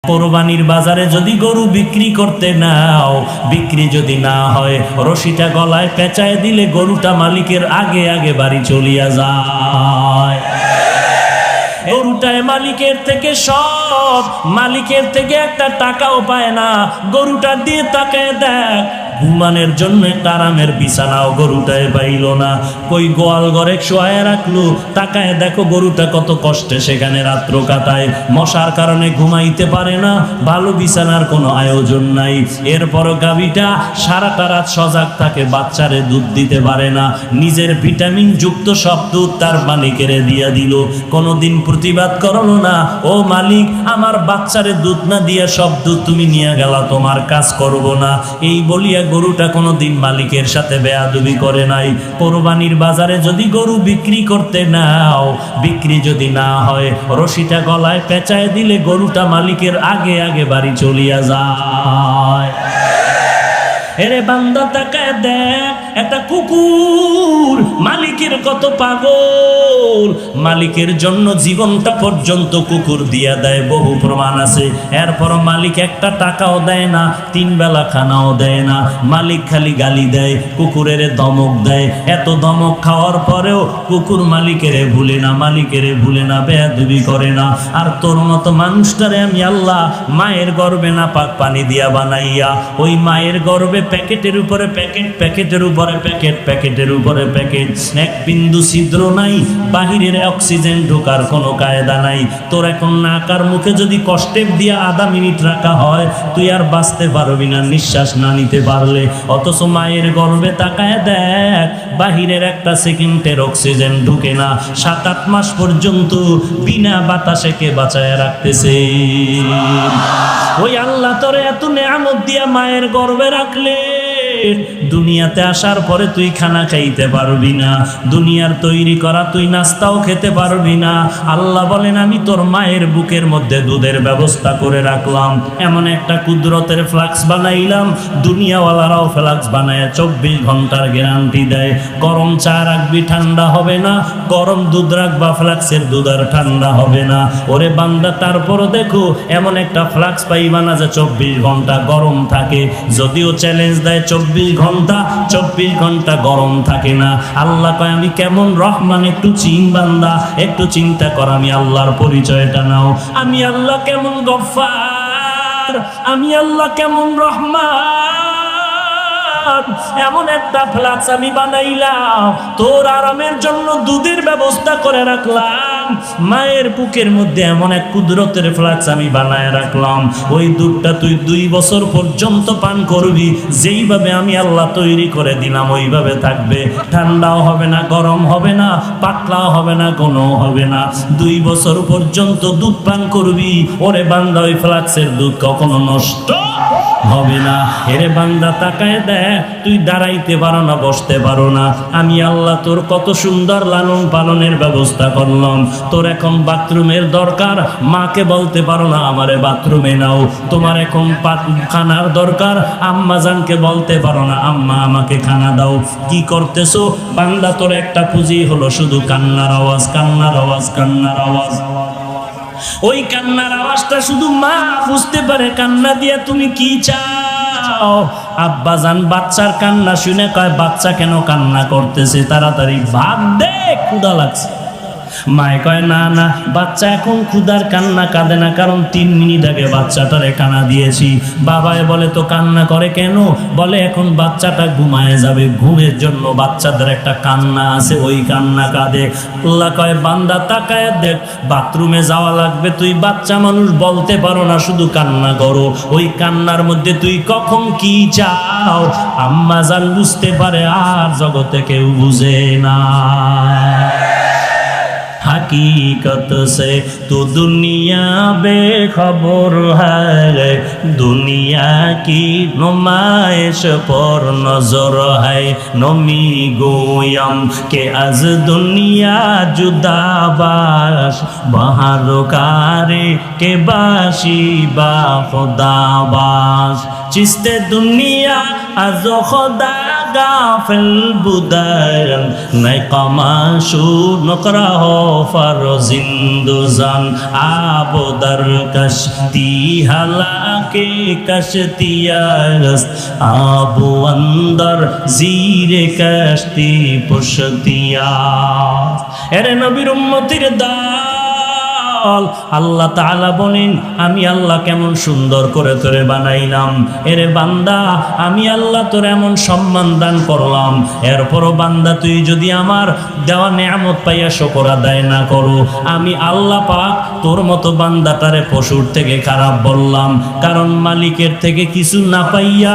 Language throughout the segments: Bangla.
কোরবানির বাজারে যদি গরু বিক্রি করতে নাও, বিক্রি যদি না হয়, রশিটা গলায় পেঁচায় দিলে গরুটা মালিকের আগে আগে বাড়ি চলিয়া যায়। গরুটায় মালিকের থেকে সব, মালিকের থেকে একটা টাকাও পায় না। গরুটা দিয়ে তাকায় দেখ, ঘুমানোর জন্য একটা আরামের বিছানাও গরুটায় পাইল না। কই গোয়াল ঘরে শোয়ায় রাখলো, তাকায় দেখো গরুটা কত কষ্টে সেখানে রাত্র কাটায়। মশার কারণে ঘুমাইতে পারে না, ভালো বিছানার কোনো আয়োজন নাই। এরপরও গাভীটা সারাটা রাত সজাগ থাকে, বাচ্চারে দুধ দিতে পারে না। নিজের ভিটামিন যুক্ত সব দুধ তার মালিকেরে দিয়া দিল, কোনোদিন প্রতিবাদ করলো না, ও মালিক আমার বাচ্চারে দুধ না দিয়া সব দুধ তুমি নিয়ে গেলা, তোমার কাজ করব না। এই বলিয়া গরুটা কোনোদিন মালিকের সাথে বেয়াদবি করে নাই। কোরবানির বাজারে যদি গরু বিক্রি করতে নাও, বিক্রি যদি না হয়, রশিটা গলায় পেঁচায় দিলে গরুটা মালিকের আগে আগে বাড়ি চলিয়া যায়। এরে বান্দা তাকায় দেখ, একটা কুকুর মালিকের কত পাগল, মালিকের জন্য জীবনটা পর্যন্ত কুকুর দিয়া দেয়, বহু প্রমাণ আছে। এরপর মালিক একটা টাকাও দেয় না, 3 বেলা খানাও দেয় না, মালিক খালি গালি দেয়, কুকুরের ধমক দেয়। এত ধমক খাওয়ার পরেও কুকুর মালিকেরে ভুলে না, মালিকেরে ভুলে না, বেয়াদবি করে না। আর তোর মতো মানুষটারে আমি আল্লাহ মায়ের গর্ভে না পাক পানি দিয়া বানাইয়া, ওই মায়ের গর্ভে প্যাকেটের উপরে প্যাকেট, প্যাকেটের উপরে প্যাকেট, প্যাকেটের উপরে প্যাকেট, এক বিন্দু ছিদ্র নাই, বাহিরের অক্সিজেন ঢোকার কোনো কায়দা নাই। তোর এখন নাকার মুখে যদি কষ্টেপ দিয়া আধা মিনিট রাখা হয়, তুই আর বাঁচতে পারবি না নিঃশ্বাস না নিতে পারলে। অথচ মায়ের গর্ভে তাকায় দেখ, বাহিরের একটা সেকেন্ডের অক্সিজেন ঢুকে না, 7-8 মাস পর্যন্ত বিনা বাতাসে কে বাঁচায় রাখতেছে। ওই আল্লাহ তোরে এত নেয়ামত দিয়া মায়ের গর্ভে রাখলে, দুনিয়াতে আসার পরে তুই খানা খাইতে পারবি না, দুনিয়ার তৈরি করা তুই নাস্তাও খেতে পারবি না। আল্লাহ বলেন আমি তোর মায়ের বুকের মধ্যে দুধের ব্যবস্থা করে রাখলাম, এমন একটা কুদরতের ফ্লাক্স বানাইলাম, দুনিয়াওয়ালারাও ফ্লাক্স বানায় 24 ঘন্টার গ্যারান্টি দেয়। গরম চা রাখবি ঠান্ডা হবে না, গরম দুধ রাখবা ফ্লাক্সের দুধ আর ঠান্ডা হবে না। ওরে বান্দা তারপরও দেখো এমন একটা ফ্লাক্স পাইবা না যে 24 ঘন্টা গরম থাকে। যদিও চ্যালেঞ্জ দেয় 24 ঘন্টা গরম থাকে না। আল্লাহ কয় আমি কেমন রহমান, একটু বান্দা, একটু চিন্তা কর, আমি আল্লাহর পরিচয়টা নাও। আমি আল্লাহ কেমন গফফার, আমি আল্লাহ কেমন রহমান। এমন একটা ফ্লাক্স আমি বানাইলাম, তোর আরামের জন্য দুধের ব্যবস্থা করে রাখলাম। মায়ের বুকের মধ্যে এমন এক কুদরতের ফ্লাক্স আমি বানায় রাখলাম, ওই দুধটা তুই 2 বছর পর্যন্ত পান করবি। যেইভাবে আমি আল্লাহ তৈরি করে দিলাম ওইভাবে থাকবে, ঠান্ডাও হবে না, গরম হবে না, পাতলাও হবে না, ঘনও হবে না। 2 বছর পর্যন্ত দুধ পান করবি। ওরে বান্দা ওই ফ্লাক্সের দুধ কখনো নষ্ট হবে না। এরে বান্দা তাকায় দেখ, তুই দাঁড়াইতে পারো না, বসতে পারো না, আমি আল্লাহ তোর কত সুন্দর লালন পালনের ব্যবস্থা করলাম। তোর এখন বাথরুমের দরকার, মাকে বলতে পারো না আমারে বাথরুমে নাও। তোমার এখন খানার দরকার, আম্মা জানকে বলতে পারো না আম্মা আমাকে খানা দাও। কি করতেছো বান্দা? তোর একটা পুঁজি হলো শুধু কান্নার আওয়াজ, কান্নার আওয়াজ, কান্নার আওয়াজ। ওই কান্নার আওয়াজটা শুধু মা বুঝতে পারে। কান্না দিয়ে তুমি কি চাও? আব্বা জান বাচ্চার কান্না শুনে কয় বাচ্চা কেন কান্না করতেছে, তাড়াতাড়ি ভাত দে, ক্ষুধা লাগছে। মায়ে কয় না না, বাচ্চা এখন ক্ষুধার কান্না কাঁদে না, কারণ 3 মিনিট আগে বাচ্চাটারে কান্না দিয়েছি। বাবায় বলে তো কান্না করে কেন? বলে এখন বাচ্চাটা ঘুমায় যাবে, ঘুমের জন্য বাচ্চাদের একটা কান্না আছে, ওই কান্না কাঁদে। আল্লাহ কয় বান্দা তাকায় দেখ, বাথরুমে যাওয়া লাগবে, তুই বাচ্চা মানুষ বলতে পারো না, শুধু কান্না করো। ওই কান্নার মধ্যে তুই কখন কি চাও আম্মা জান বুঝতে পারে, আর জগতে কেউ বুঝে না। हकीकत से तो दुनिया बेखबर है, दुनिया की नुमाइश पर नजर है। नमी गोयम के आज दुनिया जुदाबाश, बाहर कारे के बाशी बा खुदाबाश। चिस्ते दुनिया आज खुदा গাফেল বুদায়ন নাই কমাশু নকরাহ ফার জিন্দুজান আবদার কশতি হালাকে কশতিয়াস আবু অন্দর জিরে কশতি পুশতিয়া। এরে নবীর উম্মতির দল, আল্লাহ তাআলা বলেন আমি আল্লাহ কেমন সুন্দর করে তোরে বানাইলাম। এরে বান্দা আমি আল্লাহ তোর এমন সম্মান দান করলাম, এরপরও বান্দা তুই যদি আমার দেওয়া নেয়ামত পাইয়া শুকর আদায় না করো, আমি আল্লাহ পাক তোর মতো বান্দাটারে পশুর থেকে খারাপ বললাম। কারণ মালিকের থেকে কিছু না পাইয়া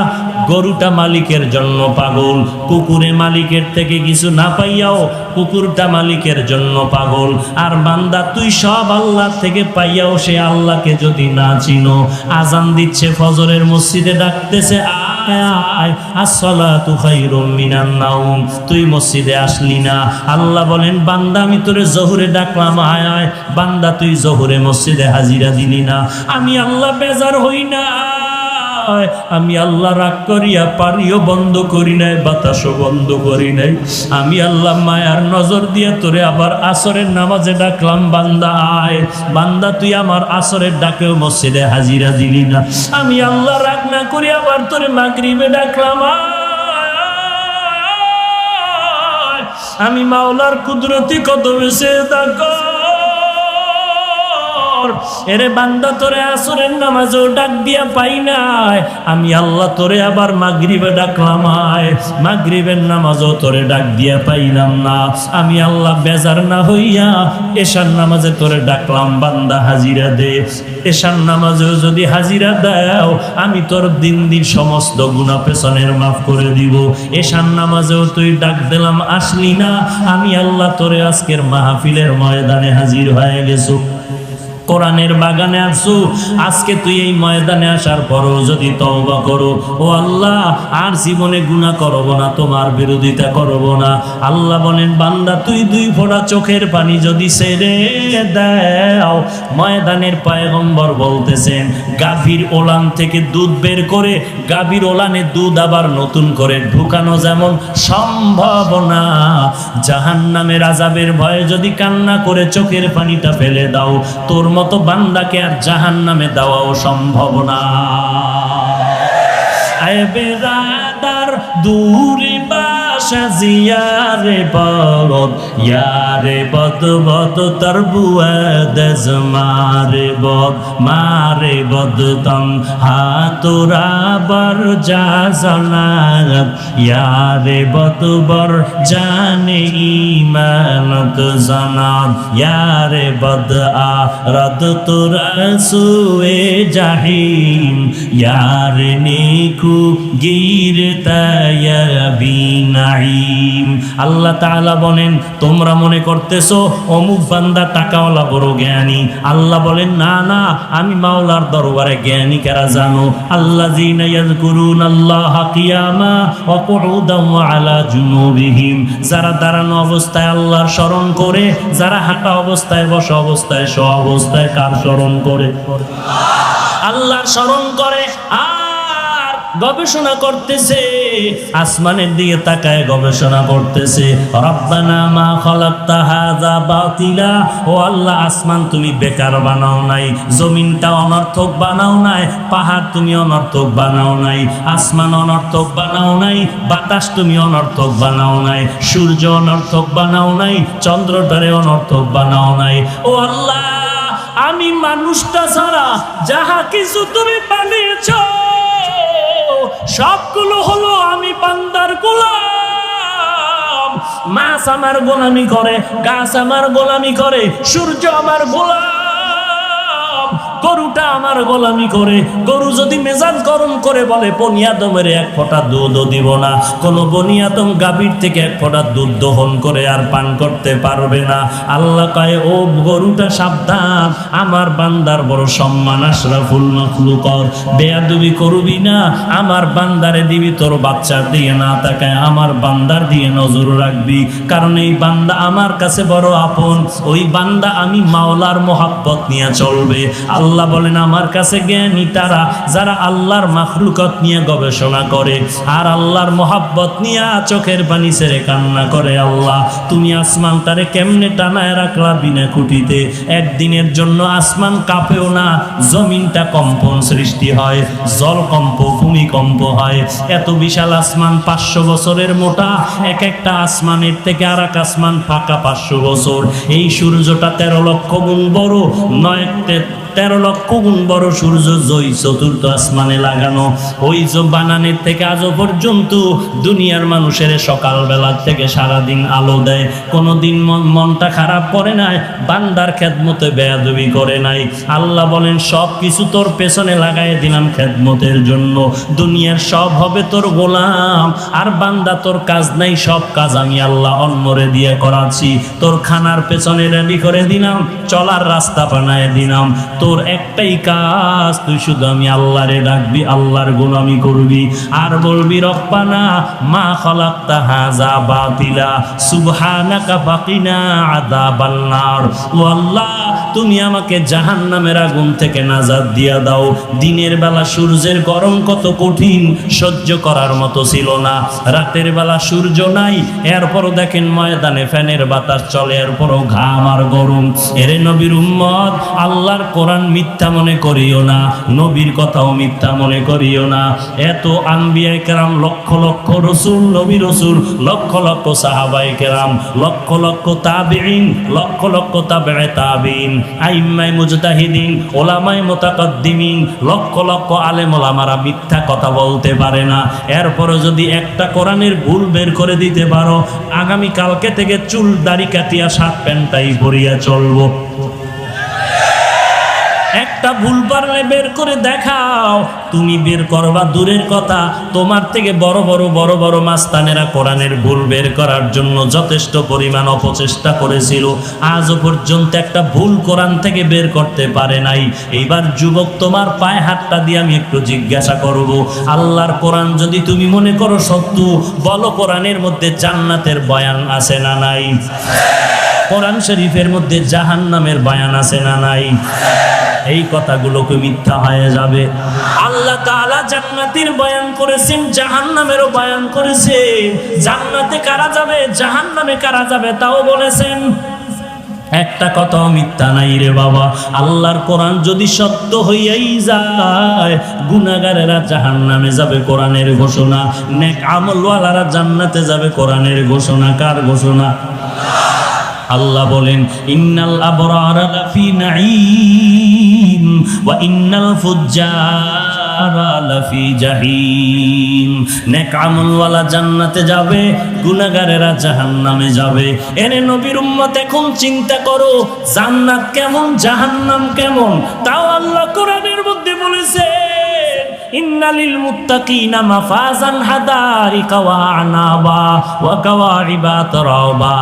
গরুটা মালিকের জন্য পাগল, কুকুরে মালিকের থেকে কিছু না পাইয়াও কুকুরটা মালিকের জন্য পাগল। আর বান্দা তুই সব আল্লাহ থেকে পাইয়াও সে আল্লাহকে যদি না চিনো, আজান দিচ্ছে ফজরের মসজিদে ডাকতেছে আয় আয় আসসালাতু খায়রুম মিনান নাওম, তুই মসজিদে আসলি না। আল্লাহ বলেন বান্দা আমি তোরে জোহরে ডাকলাম আয় আয়, বান্দা তুই জোহরে মসজিদে হাজিরা দিলি না। আমি আল্লাহ বেজার হই না, আমি আল্লাহ রাগ করিয়া পানিও বন্ধ করি নাই, বাতাসও বন্ধ করি নাই। আমি আল্লাহ মায়ার নজর দিয়ে তোরে আবার আসরের নামাজে ডাকলাম বান্দা আয়, বান্দা তুই আমার আসরের ডাকেও মসজিদে হাজিরা দিলি না। আমি আল্লাহ রাগ না করি আবার তোরে মাগরিবে ডাকলাম আয়, আমি মাওলার কুদরতি কদমে সেজদা কর। এরে বান্দা তোরে আসরের নামাজেও ডাক দিয়া পাই নাই, আমি আল্লাহ তোরে আবার মাগরিবে ডাকলাম আয়, মাগরিবের নামাজও তোরে ডাক দিয়া পাইলাম না। আমি আল্লাহ বেজার না হইয়া এশার নামাজে তোরে ডাকলাম বান্দা হাজিরা দে। এশার নামাজেও যদি হাজিরা দাও আমি তোর দিন দিন সমস্ত গুনাহ পেছনের মাফ করে দিব। এশার নামাজেও তুই ডাক দিলাম আসলি না, আমি আল্লাহ তোরে আজকের মাহফিলের ময়দানে হাজির হয়ে গেছো, কোরআনের বাগানে আসু। আজকে তুই এই ময়দানে আসার পরও যদি তওবা করো, ও আল্লাহ আর জীবনে গুনাহ করব না, তোমার বিরোধিতা করব না। আল্লাহ বলেন বান্দা তুই দুই ফোঁটা চোখের পানি যদি ছেড়ে দাও, ময়দানের পয়গম্বর বলতেছেন গাভীর ওলান থেকে দুধ বের করে গাভীর ওলানে দুধ আবার নতুন করে ঢুকানো যেমন সম্ভব না, জাহান্নামের আযাবের ভয়ে যদি কান্না করে চোখের পানিটা ফেলে দাও, তোর মতো বান্দাকে আর জাহান্নামে দেওয়াও সম্ভব না। আয় বেরাদার দূরে বাসা জিয়ারে বদ, ইয়ারে বদ বদ তর বুয়াদ মারে বদ, মারে বদ তম হাতুরা বর যা জানাত, ইয়ারে বদ বর জানে ইমানত জানাত, ইয়ারে বদ আরদ তোরা সুয়ে জাহিম, ইয়ারে নেকু আল্লাহ তাআলা বলেন তোমরা মনে করতেছো অমুক বান্দা টাকাওয়ালা বড় জ্ঞানী। আল্লাহ বলেন না না, আমি মাওলার দরবারে জ্ঞানী কারা জানো? আল্লাযীনা ইয়াযকুরুনাল্লাহা কিয়ামা ওয়া কুউদান ওয়া আলা জুনুবিহিম, যারা দাঁড়ানো অবস্থায় আল্লাহর স্মরণ করে, যারা হাঁটা অবস্থায়, বসা অবস্থায়, শোয়া অবস্থায় কার স্মরণ করে? আল্লাহর স্মরণ করে। গবেষণা করতেছে, আসমানের দিকে তাকায় গবেষণা করতেছে, রব্বানা মা খালাকতা হাযা বাতিলা, ও আল্লাহ আসমান তুমি বেকার বানাও নাই, জমিনটা অনর্থক বানাও নাই, পাহাড় তুমি অনর্থক বানাও নাই, আসমান অনর্থক বানাও নাই, বাতাস তুমি অনর্থক বানাও নাই, সূর্য অনর্থক বানাও নাই, চন্দ্রটারে অনর্থক বানাও নাই। ও আল্লাহ আমি মানুষটা ছাড়া যাহা কিছু তুমি বানিয়েছো সবগুলো হলো আমি বান্দার গোলাম। মাছ আমার গোলামি করে, গাছ আমার গোলামি করে, সূর্য আমার গোলাম, গরুটা আমার গোলামি করে। গরু যদি মেজাজ গরম করে বলে বনি আদমের এক ফোঁটা দুধও দিব না, কোন বনি আদম গাভীর থেকে এক ফোঁটা দুধ দহন করে আর পান করতে পারবে না। আল্লাহ কয় ও গরুটা সাবধান, আমার বান্দার বড় সম্মান, আশরাফুল মাখলুকাত, বেয়াদবি করবি না, আমার বান্দারে দিবি তোর বাচ্চার দিয়ে না তাকায় আমার বান্দার দিয়ে নজর রাখবি, কারণ এই বান্দা আমার কাছে বড় আপন, ওই বান্দা আমি মাওলার মোহাব্বত নিয়ে চলবে। আল্লাহ আল্লাহ বলেন আমার কাছে জ্ঞানী তারা যারা আল্লাহর মাখলুকাত নিয়ে গবেষণা করে আর আল্লাহর মোহাব্বত নিয়ে চোখের পানি ছেড়ে কান্না করে। আল্লাহ তুমি আসমানটারে কেমনে টানায় রাখলা বিনা খুঁটিতে, একদিনের জন্য আসমান কাঁপেও না, জমিনটা কম্পন সৃষ্টি হয়, জলকম্প ভূমিকম্প হয়। এত বিশাল আসমান 500 বছরের মোটা, এক একটা আসমানের থেকে আর এক আসমান ফাঁকা 500 বছর। এই সূর্যটা 13 লক্ষ গুণ বড়, 13 লক্ষ গুণ বড় সূর্য জয় চতুর্থ আসমানে লাগানো। ওই বানানের থেকে আজও পর্যন্ত দুনিয়ার মানুষের সকালবেলা থেকে সারাদিন আলো দেয়, কোনোদিন মনটা খারাপ করে নাই, বান্দার খেদমতে বেয়াদবি করে নাই। আল্লাহ বলেন সব কিছু তোর পেছনে লাগাই দিলাম খেদমতের জন্য, দুনিয়ার সব হবে তোর গোলাম, আর বান্দা তোর কাজ নাই, সব কাজ আমি আল্লাহ অন্যরে দিয়ে করাচ্ছি। তোর খানার পেছনে রেডি করে দিলাম, চলার রাস্তা বানায় দিলাম, তোর একটাই কাজ, তুই শুধু আমি আল্লাহরে ডাকবি, আল্লাহর গোলামি করবি, আর বলবি রব্বানা মা খালাকতা হাযা বাতিলা সুবহানাকা ফাকিনা আযাবান নার। ও আল্লাহ তুমি আমাকে জাহান্নামের আগুন থেকে নাজাত দিয়া দাও। দিনের বেলা সূর্যের গরম কত কঠিন, সহ্য করার মতো ছিল না। রাতের বেলা সূর্য নাই, এরপরও দেখেন ময়দানে ফ্যানের বাতাস চলে, এরপরও ঘাম আর গরম। এরে নবীর উম্মত, আল্লাহর কোরআন মিথ্যা মনে করিও না, নবীর কথাও মিথ্যা মনে করিও না। এত আম্বিয়ায়ে কেরাম, লক্ষ লক্ষ রসুল, নবী রসুল, লক্ষ লক্ষ সাহাবায়ে কেরাম, লক্ষ লক্ষ তাবিঈন, লক্ষ লক্ষ তাবেয়ে তাবিঈন, আইম্মায়ে মুজতাহিদিন, ওলামায়ে মুতাকাদ্দিমিন, লক্ষ লক্ষ আলেম ওলামারা মিথ্যা কথা বলতে পারে না। এরপরও যদি একটা কোরআনের ভুল বের করে দিতে পারো, আগামী কালকে থেকে চুল দাড়ি কাটিয়া শার্ট প্যান্টটাই পরিয়া চলবো। একটা ভুল পারলে বের করে দেখাও, তুমি বের করবা দূরের কথা, তোমার থেকে বড় বড় মাস্তানেরা কোরআনের ভুল বের করার জন্য যথেষ্ট পরিমাণ অপচেষ্টা করেছিল, আজও পর্যন্ত একটা ভুল কোরআন থেকে বের করতে পারে নাই। এইবার যুবক, তোমার পায়ে হাতটা দিয়ে আমি একটু জিজ্ঞাসা করব, আল্লাহর কোরআন যদি তুমি মনে করো সত্য, বলো কোরআনের মধ্যে জান্নাতের বয়ান আছে না নাই? কোরআন শরীফের মধ্যে জাহান্নামের বয়ান আছে না নাই? এই কথাগুলোকে মিথ্যা হয়ে যাবে। আল্লাহ তাআলা জান্নাতের বয়ান করেছেন, জাহান্নামেরও বয়ান করেছেন। জান্নাতে কারা যাবে, জাহান্নামে কারা যাবে তাও বলেছেন। একটা কথাও মিথ্যা নাই রে বাবা। আল্লাহর কোরআন যদি সত্য হইয়াই যায়, গুনাহগারেরা জাহান্নামে যাবে, কোরআনের ঘোষণা। নেক আমলওয়ালারা জান্নাতে যাবে, কোরআনের ঘোষণা। কার ঘোষণা? আল্লাহ বলেন ইন্নাল আবরারা লাফি নাঈম ওয়া ইন্নাল ফুজ্জারা লাফি জাহিম। নেক আমলওয়ালা জান্নাতে যাবে, গুনাহগারেরা জাহান্নামে যাবে। এরে নবীর উম্মত, এখন চিন্তা করো জান্নাত কেমন, জাহান্নাম কেমন। তাও আল্লাহ কোরআনের মধ্যে বলেছে ইন্নালিল মুত্তাকিনা মাফাজান হাদারিকা ওয়া আনাবা ওয়া কাওয়াইবা তারাবা।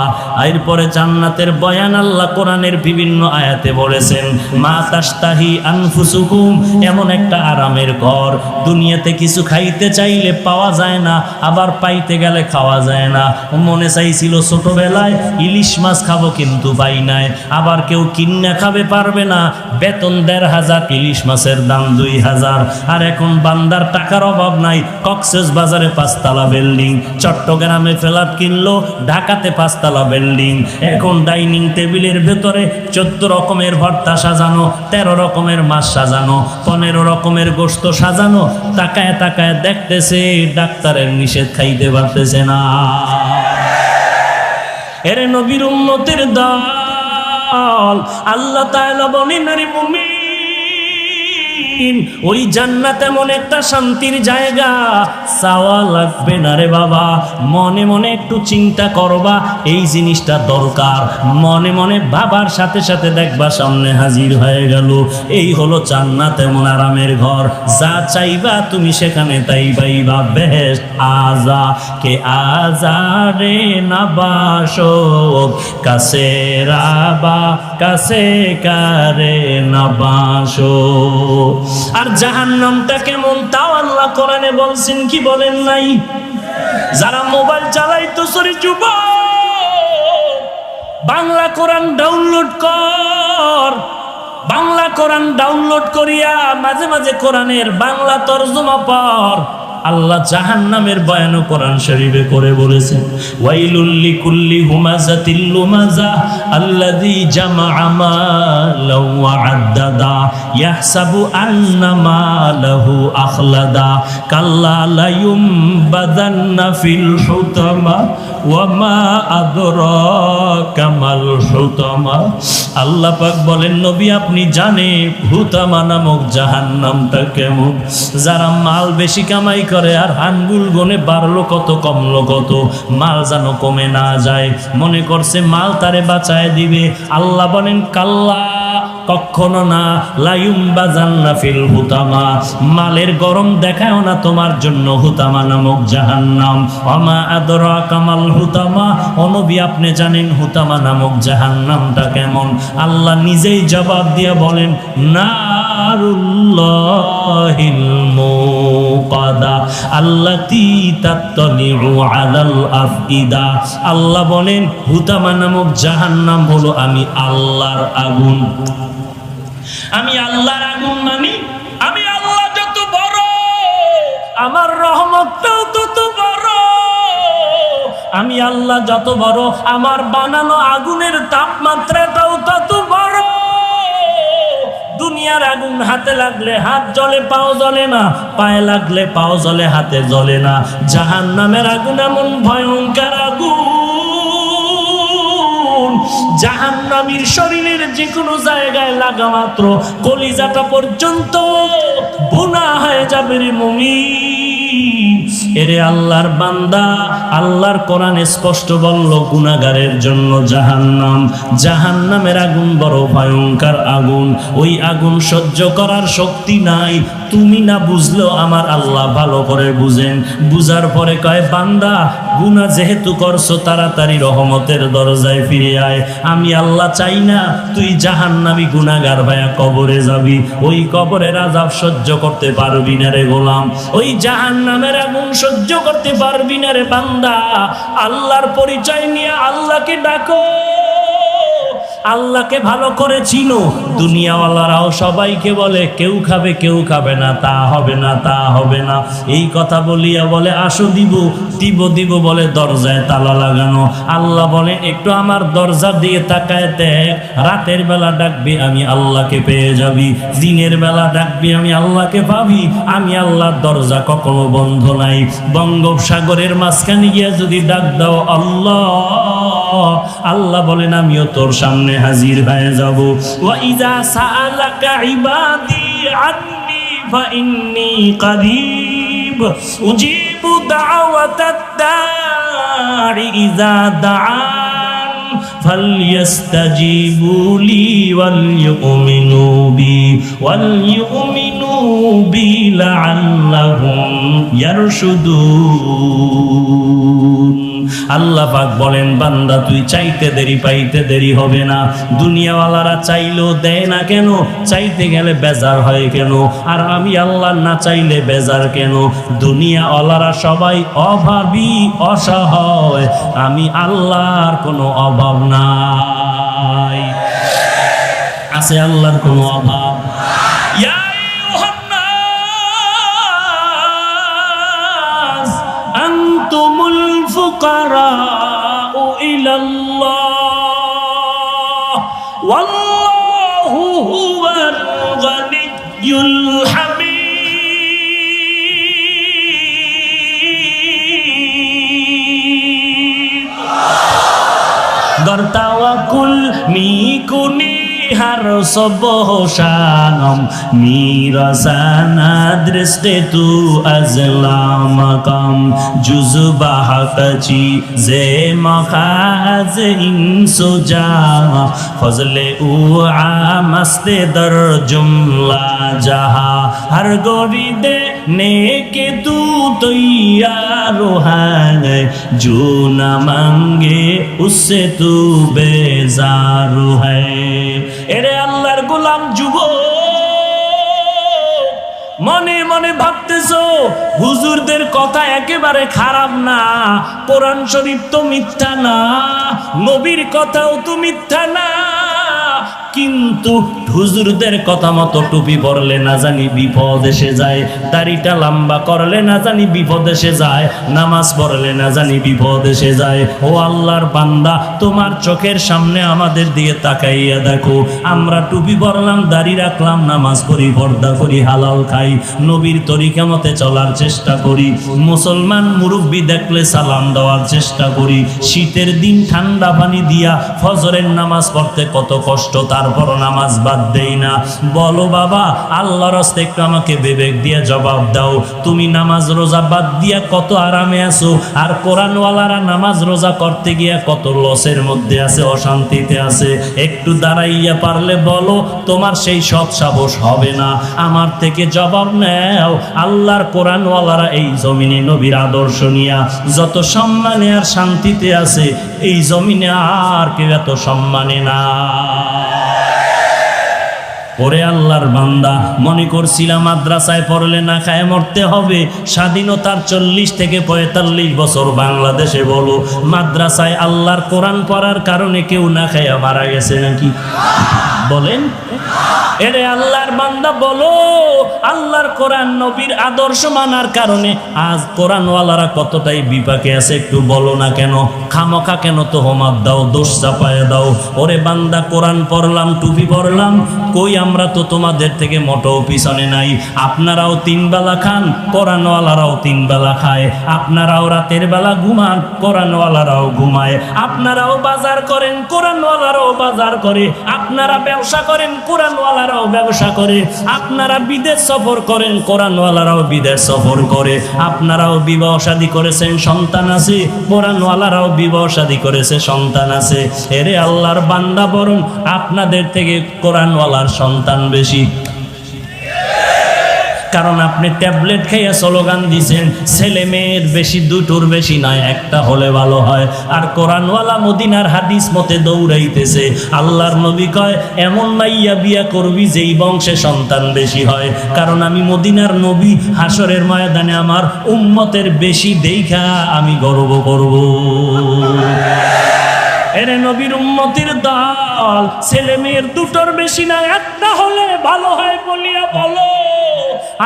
এরপরে জান্নাতের বয়ান আল্লাহ কোরআনের বিভিন্ন আয়াতে বলেছেন মা তাশতাহি আনফুসুকুম, এমন একটা আরামের ঘর। দুনিয়াতে কিছু খাইতে চাইলে পাওয়া যায় না, আবার পাইতে গেলে খাওয়া যায় না। মনে চাইছিল ছোটবেলায় ইলিশ মাছ খাবো, কিন্তু পাই নাই। আবার কেউ কিন্না খাবে, পারবে না। বেতন ১৫০০, ইলিশ মাছের দাম ২০০০। আর এখন বান্দার টাকার অভাব নাই, কক্সেস বাজারে ৫ তলা বিল্ডিং, চট্টগ্রামে ফ্ল্যাট কিনলো, ঢাকাতে ৫ তলা বিল্ডিং। এখন ডাইনিং টেবিলের ভেতরে ১৪ রকমের ভর্তা সাজানো, ১৩ রকমের মাছ সাজানো, ১৫ রকমের গোশত সাজানো। তাকায় তাকায় দেখতেছে ডাক্তারের নিষেধ, খাইতে পারতেছে না। এরে নবীর উম্মতের দল, আল্লাহ তাআলা বলেন আরে মুমিন, ওই জান্নাত এমন একটা শান্তির জায়গা, চাওয়া লাগবে না রে বাবা। মনে মনে একটু চিন্তা করবা, এই জিনিসটা দরকার। মনে মনে ভাবার সাথে সাথে দেখবা সামনে হাজির হয়ে গেল। এই হলো জান্নাত, এমন আরামের ঘর। যা চাইবা তুমি সেখানে তাই পাইবা। বেহেশত আজা কে আজারে নাবাসো, কাছে রাবা কাছে কারে নাবাসো। আর জাহান্নামটা কেমন তাও আল্লাহ কোরআনে বলছেন, কি বলেন নাই? যারা মোবাইল চালাইতো, সরি যুবক, বাংলা কোরআন ডাউনলোড কর। বাংলা কোরআন ডাউনলোড করিয়া মাঝে মাঝে কোরআনের বাংলা তরজমা পড়। আল্লাহ জাহান্নামের বয়ান কোরআন শরীফে করে বলেছেন, ওয়াইলুল লিকুল্লি হুমাযাতিল লুমাযা আল্লাযী জামাআ মালাও ওয়া আদ্দাদা ইয়াহসাবু আন্না মালাহু আখলাদা কাল্লা লা ইউমবাদান্না ফিল হুতামা ওয়া মা আদরাকা মাল হুতামা। আল্লাহ পাক বলেন, নবী আপনি জানেন হুতামা নামক জাহান্নামটা কেমন? যারা মাল বেশি কামাই করে আর আঙ্গুল গনে বাড়লো কত কমলো কত, মাল যেন কমে না যায়, মনে করছে মাল তারে বাঁচায় দিবে। আল্লাহ বলেন কাল্লা, কখনো না, লায়ুমবাজান্না ফিল হুতামা, মালের গরম দেখায়ও না তোমার জন্য হুতামা নামক জাহান্নাম। ওমা আদরাকা মাল হুতামা, ও নবী আপনি জানেন হুতামা নামক জাহান্নামটা কেমন? আল্লাহ নিজেই জবাব দিয়ে বলেন, নারুল্লাহিল মুকাদা আল্লাতী তাত্তালিউ আলাল আফইদা। আল্লাহ বলেন হুতামা নামক জাহান্নাম হলো আমি আল্লাহর আগুন। আমি আল্লাহর আগুন মানি, আমি আল্লাহ যত বড় আমার রহমতটাও তত বড়। আমি আল্লাহ যত বড় আমার বানানো আগুনের তাপমাত্রাটাও তত বড়। দুনিয়ার আগুন হাতে লাগলে হাত জ্বলে পাও জ্বলে না, পায়ে লাগলে পাও জ্বলে হাতে জ্বলে না। জাহান্নামের আগুন এমন ভয়ঙ্কর আগুন, জাহান্নামীর শরীরের যে কোনো জায়গায় লাগা মাত্র কলিজাটা পর্যন্ত ভুনা হয়ে যাবে রে মুমিন। এরে আল্লাহর বান্দা, আল্লাহর কোরআন স্পষ্ট বলল গুনাহগারের জন্য জাহান্নাম। জাহান্নামের আগুন বড় ভয়ঙ্কর আগুন, ওই আগুন সহ্য করার শক্তি নাই। তুমি না বুঝলেও আমার আল্লাহ ভালো করে বুঝেন। বুঝার পরে কয়, বান্দা গুনাহ যেহেতু করছো তাড়াতাড়ি রহমতের দরজায় ফিরে আয়। আমি আল্লাহ চাই না তুই জাহান্নামী গুনাহগার ভাইয়া কবরে যাবি। ওই কবরের আযাব সহ্য করতে পারবি না রে গোলাম, ওই জাহান্নামের আগুন সহ্য করতে পারবি না রে বান্দা। আল্লাহর পরিচয় নিয়ে আল্লাহকে ডাকো, আল্লাহকে ভালো করে চিনো। দুনিয়াওয়ালারাও সবাইকে বলে কেউ খাবে কেউ খাবে না, তা হবে না তা হবে না, এই কথা বলিয়া বলে আসো দিব দিব দিব বলে দরজায় তালা লাগানো। আল্লাহ বলে একটু আমার দরজার দিকে তাকায় দেখ, রাতের বেলা ডাকবি আমি আল্লাহকে পেয়ে যাবি, দিনের বেলা ডাকবি আমি আল্লাহকে পাবি। আমি আল্লাহর দরজা কখনো বন্ধ নাই। বঙ্গোপসাগরের মাঝখানে গিয়া যদি ডাক দাও আল্লাহ, আল্লাহ বলেন আমিও তোর সামনে হাজির হয়ে যাব। ওয়া ইযা সাআলাকা ইবাদি আন্নী ফাইন্নী করিব উজিবু দাওয়াতাদ দাঈ ইযা দাআন ফালইস্তাজিবু লি ওয়ালইউমিনু বি লাআল্লাহুম ইয়ারশুদুন। আল্লাহ পাক বলেন বান্দা তুই চাইতে দেরি পাইতে দেরি হবে না। দুনিয়াওয়ালারা চাইলেও দেয় না কেন? চাইতে গেলে বেজার হয় কেন? আর আমি আল্লাহ না চাইলে বেজার কেন? দুনিয়াওয়ালারা সবাই অভাবী অসহায়, আমি আল্লাহর কোনো অভাব নাই। আছে আল্লাহর কোনো অভাব? আনতুমুল ফুকারাউ ইলাল্লাহ ওয়াল্লাহু হুয়াল গানিয়্যুল হামিদ। দর তাওয়াক্কুল মিকুনি har sobohshanam mirasana driste tu azlamakam juzbahakachi ze makhaz insuja fazle u amaste dar jumla jaha har goride नेके तू तैयार है जो न मांगे उससे तू बेजार है। এরে আল্লাহর গোলাম যুবক, মনে মনে ভাবতেছো হুজুরদের কথা একেবারে খারাপ না, কোরআন শরীফ তো মিথ্যা না, নবীর কথাও তো মিথ্যা না, কিন্তু হুজুরদের কথা মতো টুপি পরলে না জানি বিপদ এসে যায়, দাড়িটা লম্বা করলে না জানি বিপদ এসে যায়, নামাজ পড়লে না জানি বিপদ এসে যায়। ও আল্লাহর বান্দা, তোমার চোখের সামনে আমাদের দিকে তাকাইয়া দেখো, আমরা টুপি পরলাম, দাড়ি রাখলাম, নামাজ পড়ি, পর্দা করি, হালাল খাই, নবীর তরিকা মতে চলার চেষ্টা করি, মুসলমান মুরব্বি দেখলে সালাম দেওয়ার চেষ্টা করি, শীতের দিন ঠান্ডা পানি দিয়া ফজরের নামাজ পড়তে কত কষ্ট, তারপর নামাজ বাদ দেই না। বলো বাবা, আল্লাহর রাস্তে একটু আমাকে বিবেক দিয়ে জবাব দাও, তুমি নামাজ রোজা বাদ দিয়া কত আরামে আছো, আর কোরআনওয়ালারা নামাজ রোজা করতে গিয়া কত লসের মধ্যে আছে, অশান্তিতে আছে। একটু দাঁড়াইয়া পারলে বলো, তোমার সেই সৎ সাহস হবে না? আমার থেকে জবাব নেও। আল্লাহর কোরআনওয়ালারা এই জমিনে নবীর আদর্শ নিয়া যত সম্মানে আর শান্তিতে আছে, এই জমিনে আর কেউ এত সম্মানে না। ওরে আল্লাহর বান্দা, মনে করছিলাম মাদ্রাসায় পড়লে না খায় মরতে হবে। স্বাধীনতার 40 থেকে 45 বছর বাংলাদেশে বলো, মাদ্রাসায় আল্লাহর কোরআন পড়ার কারণে কেউ না খায় মারা গেছে নাকি? বলেন। এরে আল্লাহর বান্দা বলো, আল্লাহর কোরআন নবীর আদর্শ মানার কারণে আজ কোরআনওয়ালারা কতটাই বিপাকে আছে, একটু বলো না কেন? খামোখা কেন তোহমাত দাও, দোষ চাপায় দাও? ওরে বান্দা, কোরআন পড়লাম, টুপি পড়লাম, কই আমরা তো তোমাদের থেকে মোটেও পিছনে নাই। আপনারাও 3 বেলা খান, কোরআনওয়ালারাও 3 বেলা খায়। আপনারাও রাতের বেলা ঘুমান, কোরআনওয়ালারাও ঘুমায়। আপনারাও বাজার করেন, কোরআনওয়ালারাও বাজার করে। আপনারা ব্যবসা করেন, কোরআনওয়ালারাও ব্যবসা করে। আপনারা বিদেশ সফর করেন, কোরআনওয়ালারাও বিদেশ সফর করে। আপনারাও বিবাহ শাদী করেছেন, সন্তান আছে, কোরআনওয়ালারাও বিবাহ শাদী করেছে, সন্তান আছে। এরে আল্লাহর বান্দা, বরং আপনাদের থেকে কোরআনওয়ালার সন্তান বেশি। কারণ আপনি ট্যাবলেট খেয়ে স্লোগান দিছেন, ছেলে মেয়ের বেশি, দুটোর বেশি নয়, একটা হলে ভালো হয়। আর কোরআনওয়ালা মদিনার হাদিস মতে দৌড়াইতেছে। আল্লাহর নবী কয়, এমন মাইয়া বিয়া করবি যেই বংশে সন্তান বেশি হয়। কারণ আমি মদিনার নবী, হাসরের ময়দানে আমার উম্মতের বেশি দেখা আমি গর্ব করব। এরে নবীর উম্মতের দল, ছেলে মেয়ের দুটোর বেশি না, একটা হলে ভালো হয় বলিয়া বলো।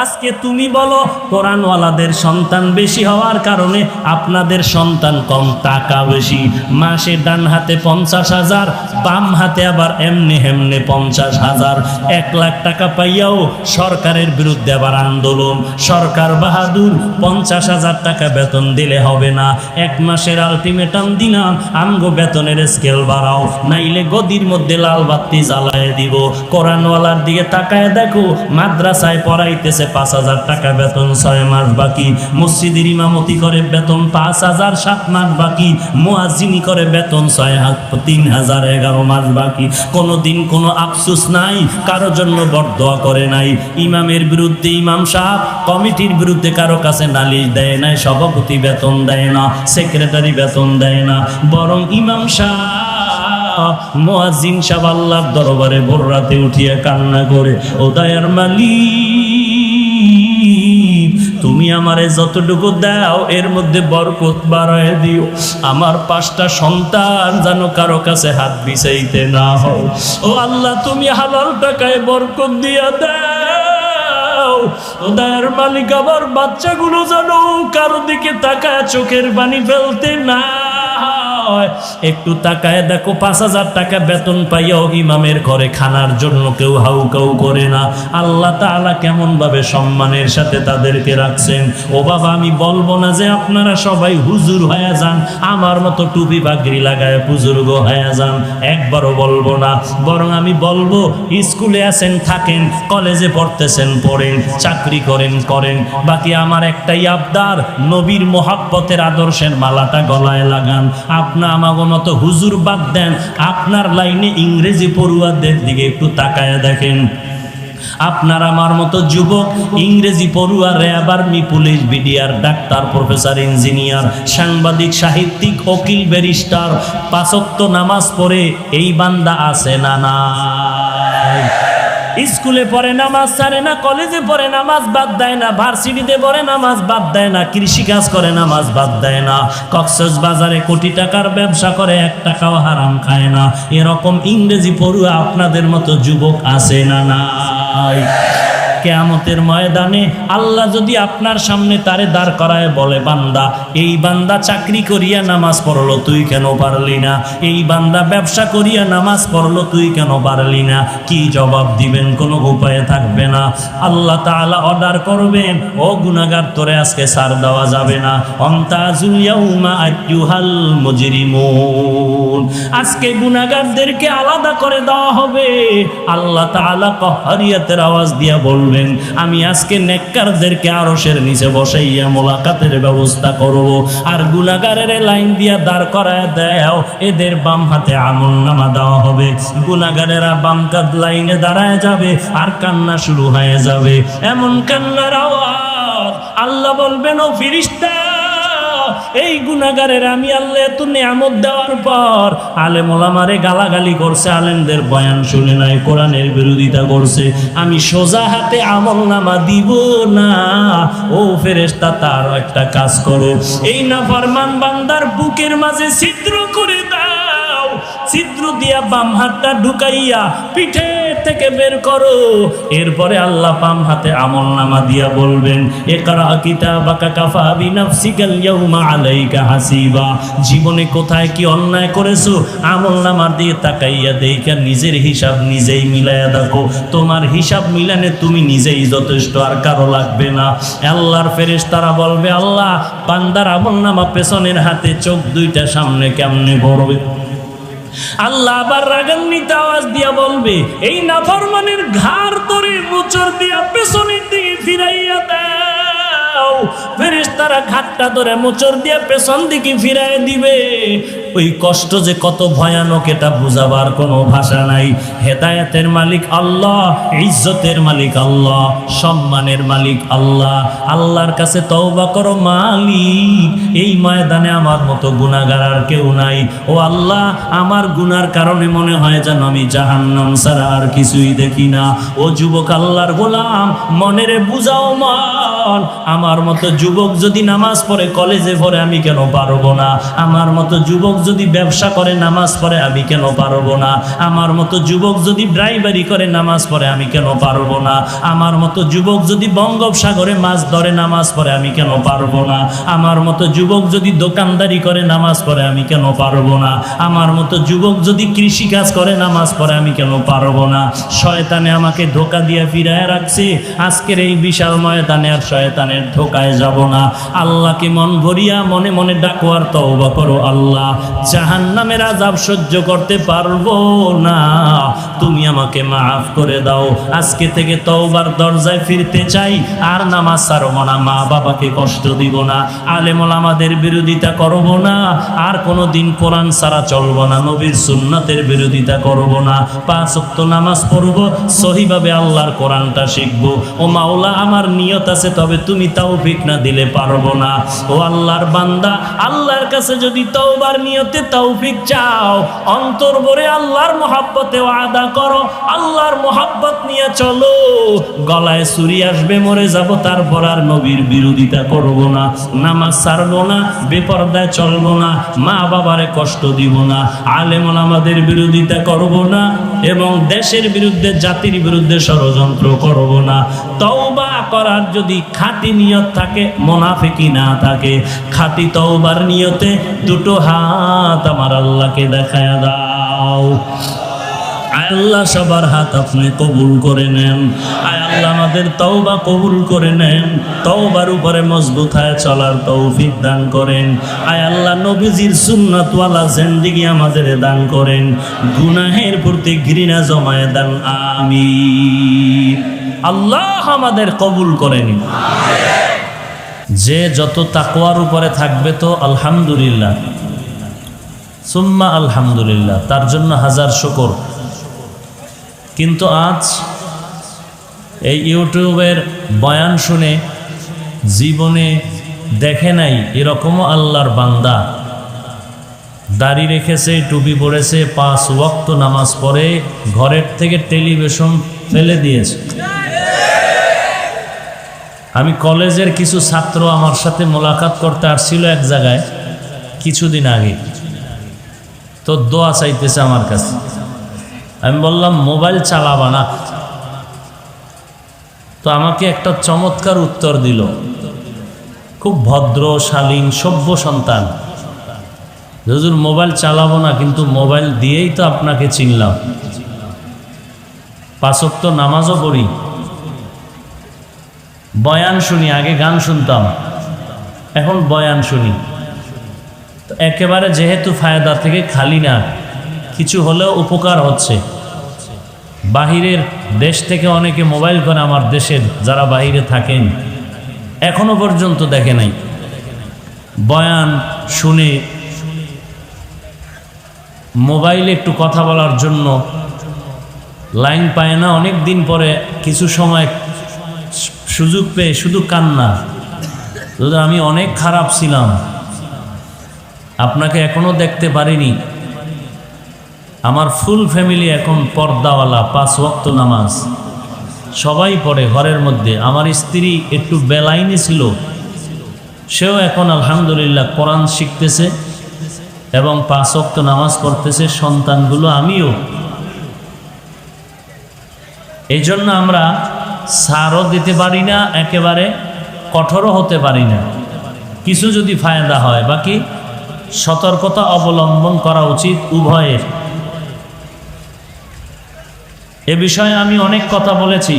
আজকে তুমি বলো, কোরআনওয়ালাদের সন্তান বেশি হওয়ার কারণে আপনাদের সন্তান কম, টাকা বেশি। মাসে ডান হাতে 50,000, বাম হাতে আবার এমনি হেমনে 50,000। 1 লাখ টাকা পাইয়াও সরকারের বিরুদ্ধে আবার আন্দোলন। সরকার বাহাদুর, 50,000 টাকা বেতন দিলে হবে না। 1 মাসের আলটিমেটাম দিলাম, আমগো বেতনের স্কেল বাড়াও, নাইলে গদির মধ্যে লাল বাতি জ্বালায় দিব। কোরআনওয়ালার দিকে তাকায় দেখো, মাদ্রাসায় পড়াইতেছে 5,000 টাকা বেতন, 6 মাস বাকি। মসজিদের ইমামতি করে বেতন 5,000, 7 মাস বাকি। মুয়াজ্জিনি করে বেতন 3,000, 11 মাস বাকি। কোনোদিন কোনো আফসোস নাই, কারো জন্য বরদোয়া করে নাই। ইমামের বিরুদ্ধে ইমাম সাহেব, কমিটির বিরুদ্ধে কারো কাছে নালিশ দেয় নাই, সভাপতি বেতন দেয় না, সেক্রেটারি বেতন দেয় না। বরং ইমাম সাহেব, মুয়াজ্জিন সাহেব আল্লাহর দরবারে ভোর রাতে উঠিয়া কান্না করে, ও দয়ার মালিক, তুমি আমারে যতটুকু দাও এর মধ্যে বরকত বাড়ায় দিও। আমার 5টা সন্তান যেন কারো কাছে হাত বিছাইতে না হয়। ও আল্লাহ, তুমি হালাল টাকায় বরকত দিয়া দাও। ও দয়ার মালিক, আমার বাচ্চাগুলো যেন কারো দিকে তাকায় চোখের পানি ফেলতে না। একটু তাকায় দেখো, 5,000 টাকা বেতন পাইয়াও ইমামের ঘরে খানার জন্য কেউ হাউ কাউ করে না। আল্লাহ তাআলা কেমন ভাবে সম্মানের সাথে তাদেরকে রাখছেন। ও বাবা, আমি বলবো না যে আপনারা সবাই হুজুর হয়ে যান, আমার মতো টুপি পাগড়ি লাগায় বুজুর্গ হয়ে যান, একবারও বলবো না। বরং আমি বলবো, স্কুলে আছেন থাকেন, কলেজে পড়তেছেন পড়েন, চাকরি করেন করেন। বাকি আমার একটাই আবদার, নবীর মোহাব্বতের আদর্শের মালাটা গলায় লাগান। আপনার আমাগো মতো হুজুর বাদ দেন, আপনার লাইনে ইংরেজি পড়ুয়াদের দিকে একটু তাকায় দেখেন। আপনার আমার মতো যুবক, ইংরেজি পড়ুয়া, RAB, army, police, BDR, doctor, professor, engineer, সাংবাদিক, সাহিত্যিক, উকিল, ব্যারিস্টার, 5 ওয়াক্ত নামাজ পড়ে এই বান্দা আছে না নাই? স্কুলে পড়ে নামাজ ছাড়ে না, কলেজে পড়ে নামাজ বাদ দেয় না, ভার্সিটিতে পড়ে নামাজ বাদ দেয় না, কৃষিকাজ করে নামাজ বাদ দেয় না, কক্সবাজারে কোটি টাকার ব্যবসা করে 1 টাকাও হারাম খায় না। এরকম ইংরেজি পড়ুয়া আপনাদের মতো যুবক আছে না নাই? কিয়ামতের ময়দানে আল্লাহ যদি আপনার সামনে তারে দাঁড় করায় বলে, বান্দা, এই বান্দা চাকরি করিয়া নামাজ পড়লো, তুই কেন পারলি না? এই বান্দা ব্যবসা করিয়া নামাজ পড়লো, তুই কেন পারলি না? কি জবাব দিবেন? কোনো উপায় থাকবে না। আল্লাহ তাআলা অর্ডার করবেন, ও গুনাহগার, তোরে আজকে ছাড় দেওয়া যাবে না। অমতাজুল ইয়াউমা আইয়ুহাল মুজরিমুন, আজকে গুনাহগারদেরকে আলাদা করে দেওয়া হবে। আল্লাহ তাআলা কহরিয়াতের আওয়াজ দিয়া বলবেন, আমি আজকে নেককারদেরকে আরশের নিচে বসাইয়া মোলাকাতের ব্যবস্থা করব, আর গুনাহগারের লাইন দিয়া দাঁড় করায় দাও, এদের বাম হাতে আমলনামা দেওয়া হবে। গুনাহগারেরা বাম কাঁধ লাইনে দাঁড়ায় যাবে, আর কান্না শুরু হয়ে যাবে। এমন কান্নার আওয়াজ, আল্লাহ বলবেন, ও ফেরেশতা, এই গুনাহগারের আমি আল্লাহ এত নিয়ামত দেওয়ার পর আলেম ওলামারে গালাগালি করছে, আলেমদের বয়ান শুনে নাই, কোরআনের বিরোধিতা করছে, আমি সোজা হাতে আমলনামা দিব না। ও ফেরেশতা, তার একটা কাজ করো, এই নাফরমান বান্দার বুকের মাঝে ছিদ্র করে দাও, ছিদ্র দিয়া বাম হাতটা ঢুকাইয়া পিঠে থেকে বের করো। এরপরে আল্লাহ বাম হাতে আমলনামা দিয়া বলবেন, ইকরা কিতাবাকা কাফা বিনাফসিকাল ইয়াউমা আলাইকা হাসিবা, জীবনে কোথায় কি অন্যায় করেছো আমলনামার দিয়ে তাকাইয়া দেখা নিজের হিসাব নিজেই মিলাইয়া দেখো। তোমার হিসাব মিলানে তুমি নিজেই যথেষ্ট, আর কারো লাগবে না। আল্লাহর ফেরেশতারা বলবে, আল্লাহ, বান্দার আমলনামা পেছনের হাতে, চোখ দুইটা সামনে কেমনে করবে? আল্লাহ আবার রাগান্বিত আওয়াজ দিয়া বলবে, এই নাফরমানের ঘাড় ধরে মোচড় দিয়া পেছনের দিকে ফিরাইয়া দাও। ফেরেশতারা ঘাটটা ধরে মোচড় দিয়া পেছন দিকে ফিরাই দিবে। ওই কষ্ট যে কত ভয়ানক এটা বুঝাবার কোনো ভাষা নাই। হেদায়েতের মালিক আল্লাহ, ইজ্জতের মালিক আল্লাহ, সম্মানের মালিক আল্লাহ। আল্লাহর কাছে তওবা করো, মালিক, এই ময়দানে আমার মতো গুনাহগার আর কেউ নাই। ও আল্লাহ, আমার গুনার কারণে মনে হয় যেন আমি জাহান্নাম ছাড়া আর কিছুই দেখি না। ও যুবক আল্লাহর গোলাম, মনেরে বুঝাও মন, আমার মতো যুবক যদি নামাজ পড়ে, কলেজে পড়ে, আমি কেন পারবো না? আমার মতো যুবক যদি ব্যবসা করে, নামাজ পড়ে, আমি কেন পারবো না? আমার মতো যুবক যদি ড্রাইভারি করে, নামাজ পড়ে, আমি কেন পারবো না? আমার মতো যুবক যদি বঙ্গোপসাগরে মাছ ধরে, নামাজ পড়ে, আমি কেন পারবো না? আমার মতো যুবক যদি দোকানদারি করে, নামাজ পড়ে, আমি কেন পারবো না? আমার মতো যুবক যদি কৃষিকাজ করে, নামাজ পড়ে, আমি কেন পারবো না? শয়তানে আমাকে ধোঁকা দিয়ে ফিরায় রাখছে। আজকের এই বিশাল ময়দানে আর শয়তানের ধোঁকায় যাব না। আল্লাহকে মন ভরিয়া মনে মনে ডাকো আর তওবা করো, আল্লাহ, জাহান্নামের আযাব সহ্য করতে পারবো না, তুমি আমাকে মাফ করে দাও। আজকে থেকে তওবার দরজায় ফিরতে চাই, আর নামাজ ছাড়বো না, মা বাবাকে কষ্ট দিব না, আলেম ওলামাদের বিরোধিতা করব না, আর কোনোদিন কোরআন ছাড়া চলবো না, নবীর সুন্নাতের বিরোধিতা করব না, 5 ওয়াক্ত নামাজ পড়ব, সহিভাবে আল্লাহর কোরআনটা শিখব। ও মাওলা, আমার নিয়ত আছে, তবে তুমি তৌফিক না দিলে পারবো না। ও আল্লাহর বান্দা, আল্লাহর কাছে যদি তওবার নিয়তে তৌফিক চাও, অন্তর ভরে আল্লাহর মহব্বতে ওয়াদা করো, আল্লাহর মহব্বত নিয়ে চলো। গলায় ছুরি আসবে, মরে যাব, তারপর আর নবীর বিরোধিতা করব না, নামাজ ছাড়বো না, বেপরদায় চলবো না, মা বাবারে কষ্ট দিব না, আলেম ওলামাদের বিরোধিতা করব না, এবং দেশের বিরুদ্ধে, জাতির বিরুদ্ধে ষড়যন্ত্র করব না। তওবা করার যদি খাঁটি নিয়ত থাকে, মুনাফিকি না থাকে, খাঁটি তওবার নিয়তে দুটো হাত আমার আল্লাহকে দেখায় দাও। আল্লাহ সবার হাত আপনি কবুল করে নেন। আয় আল্লাহ আমাদের তওবা কবুল করে নেন, তওবার উপরে মজবুত হয়ে চলার তৌফিক দান করেন। আয় আল্লাহ নবীজির সুন্নাতওয়ালা জিন্দেগি আমাদের দান করেন, গুনাহের প্রতি ঘৃণা জমায়ে দেন, আমিন। আল্লাহ আমাদের কবুল করেন। যে যত তাকওয়ার উপরে থাকবে তো আলহামদুলিল্লাহ, সুম্মা আলহামদুলিল্লাহ, তার জন্য হাজার শুকর। কিন্তু আজ এই ইউটিউবের বয়ান শুনে জীবনে দেখে নাই এরকমও আল্লাহর বান্দা দাড়ি রেখেছে, টুপি পরেছে, 5 ওয়াক্ত নামাজ পড়ে, ঘরের থেকে টেলিভিশন ফেলে দিয়েছে। আমি কলেজের কিছু ছাত্র আমার সাথে মোলাকাত করতে আসছিল এক জায়গায় কিছুদিন আগে, তো দোয়া চাইতেছে আমার কাছে। আমি বললাম মোবাইল চালাবা না। তো আমাকে একটা চমৎকার উত্তর দিল, খুব ভদ্র শালীন সভ্য সন্তান। হুজুর মোবাইল চালাবো না, কিন্তু মোবাইল দিয়েই তো আপনাকে চিনলাম। 5 ওয়াক্ত নামাজও পড়ি, বয়ান শুনি, আগে গান শুনতাম, এখন বয়ান শুনি। তো একেবারে যেহেতু ফায়দা থেকে খালি না, কিছু হলেও উপকার হচ্ছে। বাহিরের দেশ থেকে অনেকে মোবাইল করে, আমার দেশের যারা বাহিরে থাকেন এখনো পর্যন্ত দেখে নাই। বয়ান শুনে মোবাইলে একটু কথা বলার জন্য লাইন পায় না, অনেক দিন পরে কিছু সময় সুযোগ পেয়ে শুধু কান্না। দাদা আমি অনেক খারাপ ছিলাম, আপনাকে এখনো দেখতে পারিনি। আমার ফুল ফ্যামিলি এখন পর্দাওয়ালা, 5 ওয়াক্ত নামাজ সবাই পড়ে ঘরের মধ্যে। আমার স্ত্রী একটু বেলাইনে ছিল, সেও এখন আলহামদুলিল্লাহ কোরআন শিখতেছে এবং 5 ওয়াক্ত নামাজ পড়তেছে। সন্তানগুলো, আমিও। এই জন্য আমরা ছাড়ও দিতে পারি না, একেবারে কঠোরও হতে পারি না। কিছু যদি ফায়দা হয়, বাকি সতর্কতা অবলম্বন করা উচিত উভয়ের। এ বিষয়ে আমি অনেক কথা বলেছি।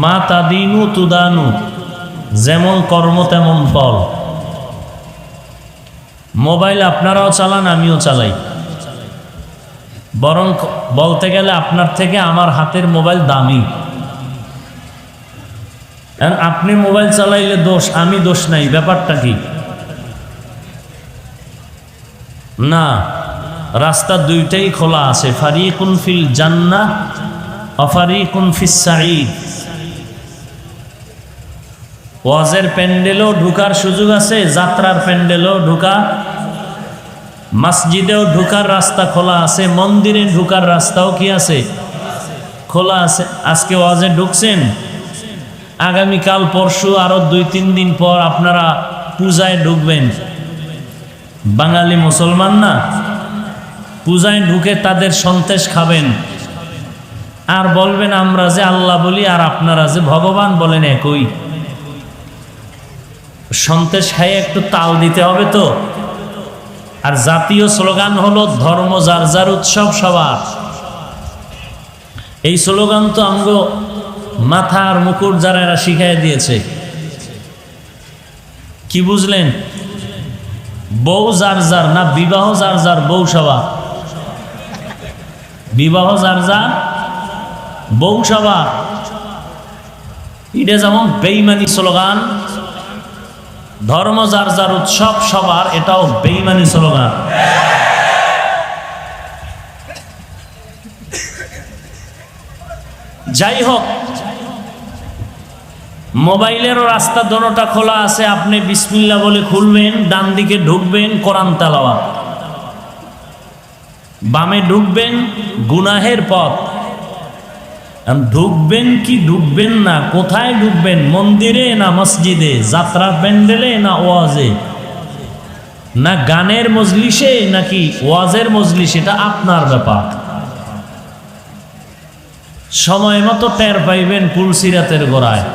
মা তাদিনু তুদানু, যেমন কর্ম তেমন ফল। মোবাইল আপনারাও চালান, আমিও চালাই। বরং বলতে গেলে আপনার থেকে আমার হাতের মোবাইল দামি। আপনি মোবাইল চালাইলে দোষ, আমি দোষ নাই। ব্যাপারটা কি? না, রাস্তা দুইটাই খোলা আছে। ফারিকুন ফিল জান্নাহ ওয়া ফারিকুন ফিস সাঈদ। ওয়াজের প্যান্ডেলও ঢুকার সুযোগ আছে, যাত্রার প্যান্ডেলও ঢুকা, মসজিদেও ঢুকার রাস্তা খোলা আছে, মন্দিরে ঢুকার রাস্তাও কি আছে? খোলা আছে। আজকে ওয়াজে ঢুকছেন, আগামীকাল পরশু আরো 2-3 দিন পর আপনারা পূজায় ঢুকবেন। বাঙালি মুসলমান না, পূজায় ঢুকে তাদের সন্তেষ খাবেন আর বলবেন আমরা যে আল্লাহ বলি আর আপনারা যে ভগবান বলেন একই। সন্তেষ খাইয়ে একটু তাল দিতে হবে তো। আর জাতীয় স্লোগান হলো ধর্ম যার যার উৎসব সবার। এই স্লোগান তো আমগো মাথার মুকুট যারা এরা শিখাই দিয়েছে। কি বুঝলেন? বউ যার যার না, বিবাহ যার যার বউ সবার। বিবাহ যার যার বউ সবার। এটা যেমন বেঈমানি স্লোগান। ধর্ম যার যার উৎসব সবার, এটাও বেঈমানি স্লোগান। যাই হোক, মোবাইলেরও রাস্তা দোনোটা খোলা আছে। আপনি বিসমিল্লাহ বলে খুলবেন, ডান দিকে ঢুকবেন কোরআন তেলাওয়াত, বামে ঢুকবেন গুনাহের পথ। ঢুকবেন কি ঢুকবেন না, কোথায় ঢুকবেন? মন্দিরে না মসজিদে, যাত্রার প্যান্ডেলে না ওয়াজে, না গানের মজলিসে নাকি ওয়াজের মজলিস, এটা আপনার ব্যাপার। সময় মতো টের পাইবেন পুলসিরাতের গোড়ায়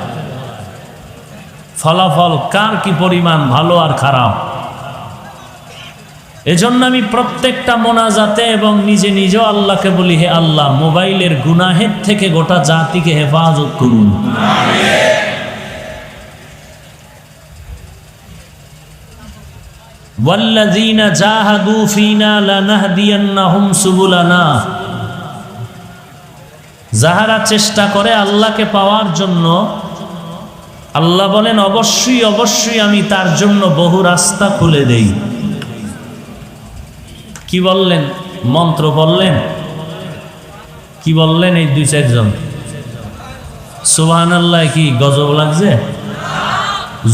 ফলাফল কার কি পরিমাণ ভালো আর খারাপ। এজন্য আমি প্রত্যেকটা মোনাজাতে এবং নিজে নিজেও আল্লাহকে বলি, হে আল্লাহ, মোবাইলের গুনাহের থেকে গোটা জাতিকে হেফাজত করুন। ওয়াল্লাযীনা জাহাদু ফীনা লানাহদিয়ান্নাহুম সুবুলানা। যাহারা চেষ্টা করে আল্লাহকে পাওয়ার জন্য, আল্লাহ বলেন অবশ্যই অবশ্যই আমি তার জন্য বহু রাস্তা খুলে দেই। কি বললেন? মন্ত্র বললেন? কি বললেন? এই 2-4 জন সুবহানাল্লাহ। কি গজব লাগছে?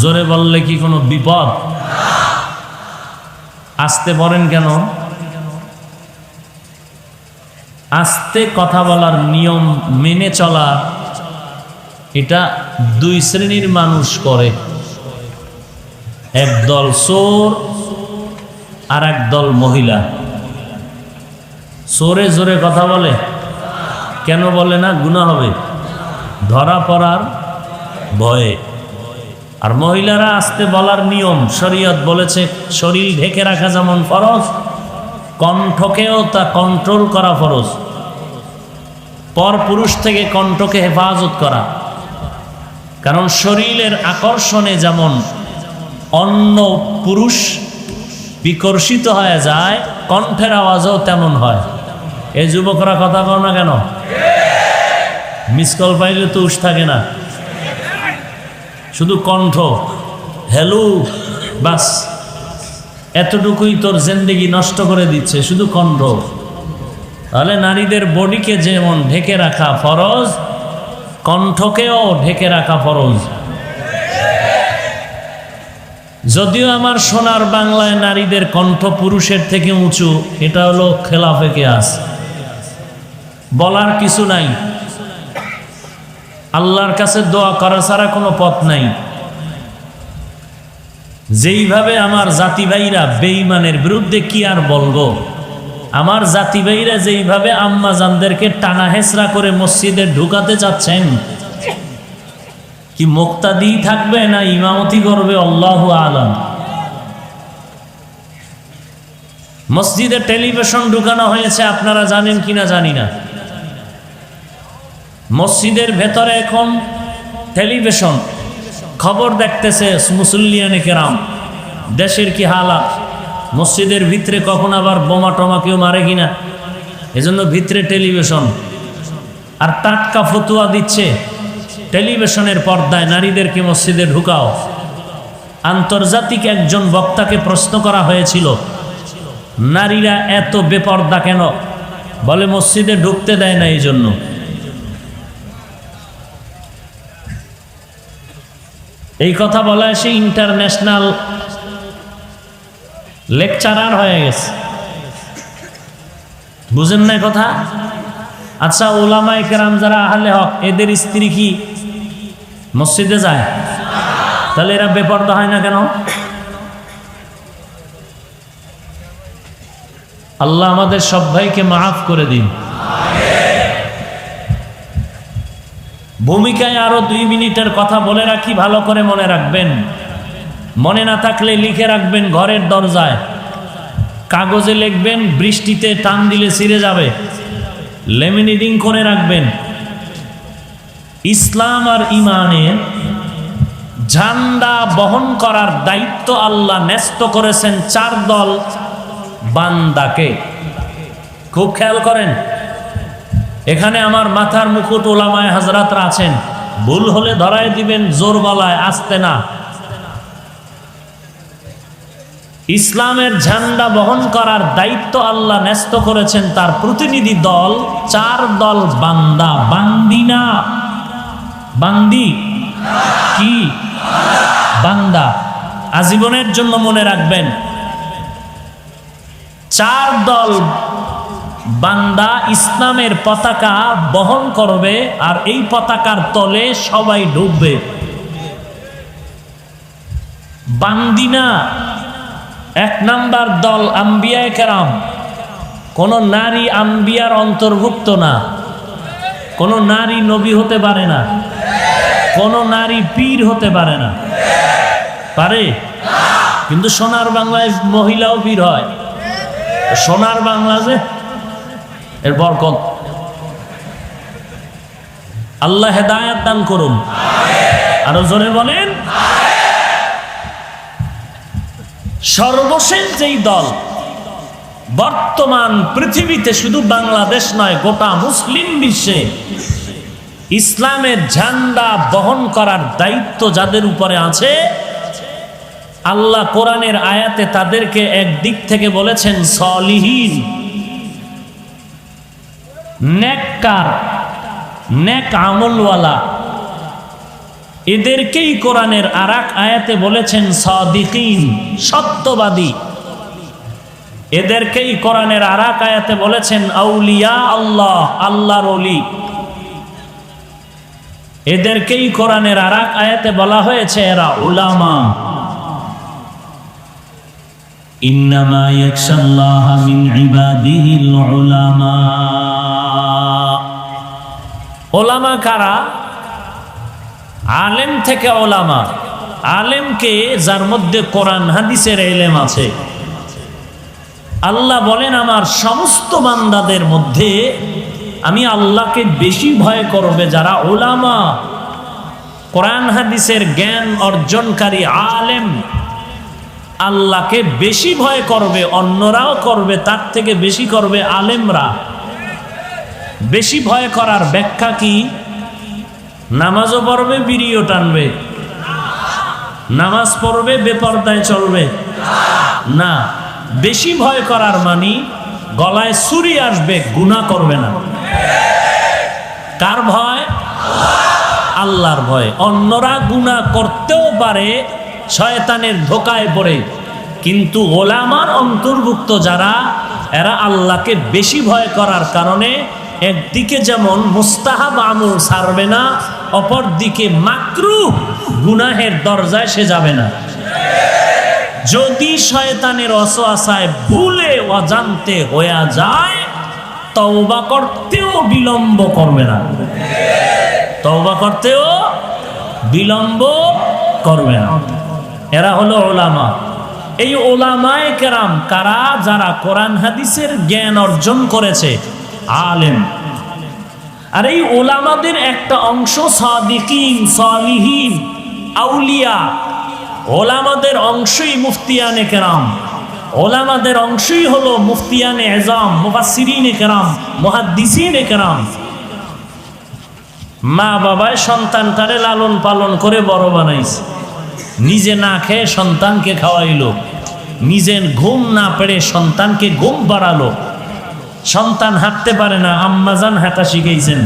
জোরে বললে কি কোনো বিপদ? আসতে পারেন কেন? আস্তে কথা বলার নিয়ম মেনে চলা, এটা দুই শ্রেণীর মানুষ করে। একদল চোর আর একদল মহিলা। চোরে জোরে কথা বলে, কেন বলে না? গুনাহ হবে, ধরা পড়ার ভয়ে। আর মহিলারা আস্তে বলার নিয়ম, শরীয়ত বলেছে শরীর ঢেকে রাখা যেমন ফরজ, কণ্ঠকেও তা কন্ট্রোল করা ফরজ। পর পুরুষ থেকে কণ্ঠকে হেফাজত করা, কারণ শরীরের আকর্ষণে যেমন অন্য পুরুষ বিকর্ষিত হয়ে যায়, কণ্ঠের আওয়াজও তেমন হয়। এই যুবকরা কথা কও না কেন? মিস কল পাইলে তো উস থাকে না, শুধু কণ্ঠ হ্যালো বাস, এতটুকুই তোর জিন্দেগি নষ্ট করে দিচ্ছে, শুধু কণ্ঠ। তাহলে নারীদের বডিকে যেমন ঢেকে রাখা ফরজ, কণ্ঠকেও ঢেকে রাখা ফরজ। যদিও আমার সোনার বাংলায় নারীদের কণ্ঠ পুরুষের থেকে উঁচু, এটা হলো খেলাফে কিয়াস, বলার কিছু নাই। আল্লাহর কাছে দোয়া করা ছাড়া কোনো পথ নাই। যেইভাবে আমার জাতি ভাইরা বেঈমানের বিরুদ্ধে কি আর বলবো, আমার জাতি ভাইরা যেইভাবে আম্মা জানদেরকে টানা হেসরা করে মসজিদে ঢুকাতে চাচ্ছেন, কি মুক্তাদি থাকবে না ইমামতি করবে আল্লাহু আলাম। মসজিদে টেলিভিশন ঢুকানো হয়েছে, আপনারা জানেন কিনা জানি না। মসজিদের ভেতরে এখন টেলিভিশন, খবর দেখতেছে মুসল্লিয়ানে কেরাম, দেশের কি হালাত, মসজিদের ভিতরে কখন আবার বোমা টমা কেউ মারে কিনা, এজন্য ভিতরে টেলিভিশন। আর টাটকা ফতুয়া দিচ্ছে টেলিভিশনের পর্দায়, নারীদেরকে মসজিদে ঢুকাও। আন্তর্জাতিক একজন বক্তাকে প্রশ্ন করা হয়েছিল, নারীরা এত বেপর্দা কেন? বলে মসজিদে ঢুকতে দেয় না এই জন্য। এই কথা বলা সে ইন্টারন্যাশনাল লেকচারার হয়ে গেছে, বুঝেন না কথা? আচ্ছা, ওলামায়ে কেরাম যারা আহলে হক, এদের স্ত্রী কি মসজিদে যায়? তাহলে এরা বেপরদা হয় না কেন? আল্লাহ আমাদের সব ভাইকে মাফ করে দিন। ভূমিকায় আরো 2 মিনিটের কথা বলে রাখি, ভালো করে মনে রাখবেন। মনে না থাকলে লিখে রাখবেন ঘরের দরজায়, কাগজে লিখবেন, বৃষ্টিতে টান দিলে ছিঁড়ে যাবে, লেমিনেটিং করে রাখবেন। ইসলাম আর ইমানের ঝান্ডা বহন করার দায়িত্ব আল্লাহ ন্যস্ত করেছেন 4 দল বান্দাকে। খুব খেয়াল করেন, এখানে আমার মাথার মুকুট ওলামায়ে হাজরাতরা আছেন, ভুল হলে ধরায় দিবেন জোর গলায়, আসতে না। ইসলামের ঝান্ডা বহন করার দায়িত্ব আল্লাহ ন্যস্ত করেছেন তার প্রতিনিধি দল, 4 দল বান্দা, বান্দি না, বান্দি কি বান্দা। আজীবনের জন্য মনে রাখবেন, 4 দল বান্দা ইসলামের পতাকা বহন করবে, আর এই পতাকার তলে সবাই ডুববে। বান্দিনা 1 নাম্বার দল আম্বিয়ায়ে কেরাম, কোন নারী আম্বিয়ার অন্তর্ভুক্ত না, কোন নারী নবী হতে পারে না, কোন নারী পীর হতে পারে না। পারে? কিন্তু সোনার বাংলায় মহিলাও পীর হয়। সোনার বাংলা যে এর বরকত, আল্লাহ হেদায়েত দান করুন। আরো জোরে বলেন। সর্বশেষ যেই দল বর্তমান পৃথিবীতে, শুধু বাংলাদেশ নয়, গোটা মুসলিম বিশ্বে ইসলামের ঝান্ডা বহন করার দায়িত্ব যাদের উপরে আছে, আল্লাহ কোরআনের আয়াতে তাদেরকে একদিক থেকে বলেছেন সলিহিন, নেককার, নেক আমলওয়ালা। এদেরকেই কোরআনের আরেক আয়াতে বলেছেন সাদিকিন, সত্যবাদী। এদেরকেই কোরআনের আর এক আয়াতে বলেছেন আউলিয়া আল্লাহ, আল্লাহর ওলি। এদেরকেই কোরআনের আর এক আয়াতে বলা হয়েছে এরা উলামা। ইন্নামা ইয়াখশাল্লাহা মিন ইবাদিহিল উলামা। উলামা কারা? আলেম থেকে উলামা। আলেমকে যার মধ্যে কোরআন হাদিসের ইলম আছে। আল্লাহ বলেন আমার সমস্ত বান্দাদের মধ্যে আমি আল্লাহকে বেশি ভয় করবে যারা উলামা, কোরআন হাদিসের জ্ঞান অর্জনকারী আলেম। আল্লাহকে বেশি ভয় করবে, অন্যরাও করবে, তার থেকে বেশি করবে আলেমরা। বেশি ভয় করার ব্যাখ্যা কি? নামাজও পড়বে, বিড়িও টানবে। নামাজ পড়বে, বেপরদায় চলবে না। বেশি ভয় করার মানে গলায় ছুরি আসবে, গুনাহ করবে না। কার ভয়? আল্লাহর ভয়। অন্যরা গুনাহ করতেও পারে শয়তানের ধোকায় পড়ে, কিন্তু ওলামার অন্তর্ভুক্ত যারা, এরা আল্লাহকে বেশি ভয় করার কারণে একদিকে যেমন মুস্তাহাব আমল ছাড়বে না, অপর দিকে মাকরুহ গুনাহের দরজায় সে যাবে না। যদি শয়তানের ওয়াসওয়াসায় ভুলে অজান্তে হয়ে যায়, তওবা করতেও বিলম্ব করবে না। তওবা করতেও বিলম্ব করবে না। এরা হলো উলামা। এই উলামায়ে কেরাম কারা? যারা কোরআন হাদিসের জ্ঞান অর্জন করেছে, আলেম। আর এই উলামাদের একটা অংশ সাদিকিন, সালিহিন, আউলিয়া। ওলামাদের অংশই মুফতিয়ানে কেরাম। ওলামাদের অংশই হলো মুফতিয়ানে এজাম, মুফাসসিরিনে কেরাম, মুহাদ্দিসিনে কেরাম। মা বাবায় সন্তানটারে লালন পালন করে বড় বানাইছে, নিজে না খেয়ে সন্তানকে খাওয়াইলো, নিজে ঘুম না পেড়ে সন্তানকে ঘুম পাড়ালো। সন্তান হাঁটতে পারে না, আম্মাজান হাঁটা শিখাইছেন।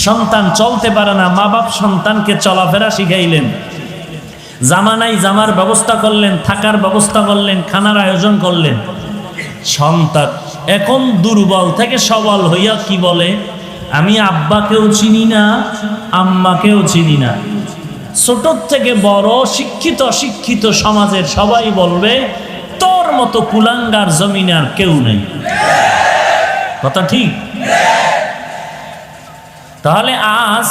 সন্তান চলতে পারে না, মা বাপ সন্তানকে চলাফেরা শিখাইলেন। জামানাই জামার ব্যবস্থা করলেন, থাকার ব্যবস্থা করলেন, খানার আয়োজন করলেন। সন্তান এখন দুর্বল থেকে সবল হইয়া কি বলে? আমি আব্বাকেও চিনি না, আম্মাকেও চিনি না। ছোট থেকে বড়, শিক্ষিত অশিক্ষিত সমাজের সবাই বলবে তোর মতো কুলাঙ্গার জমিনে আর কেউ নেই। কথা ঠিক? তাহলে আজ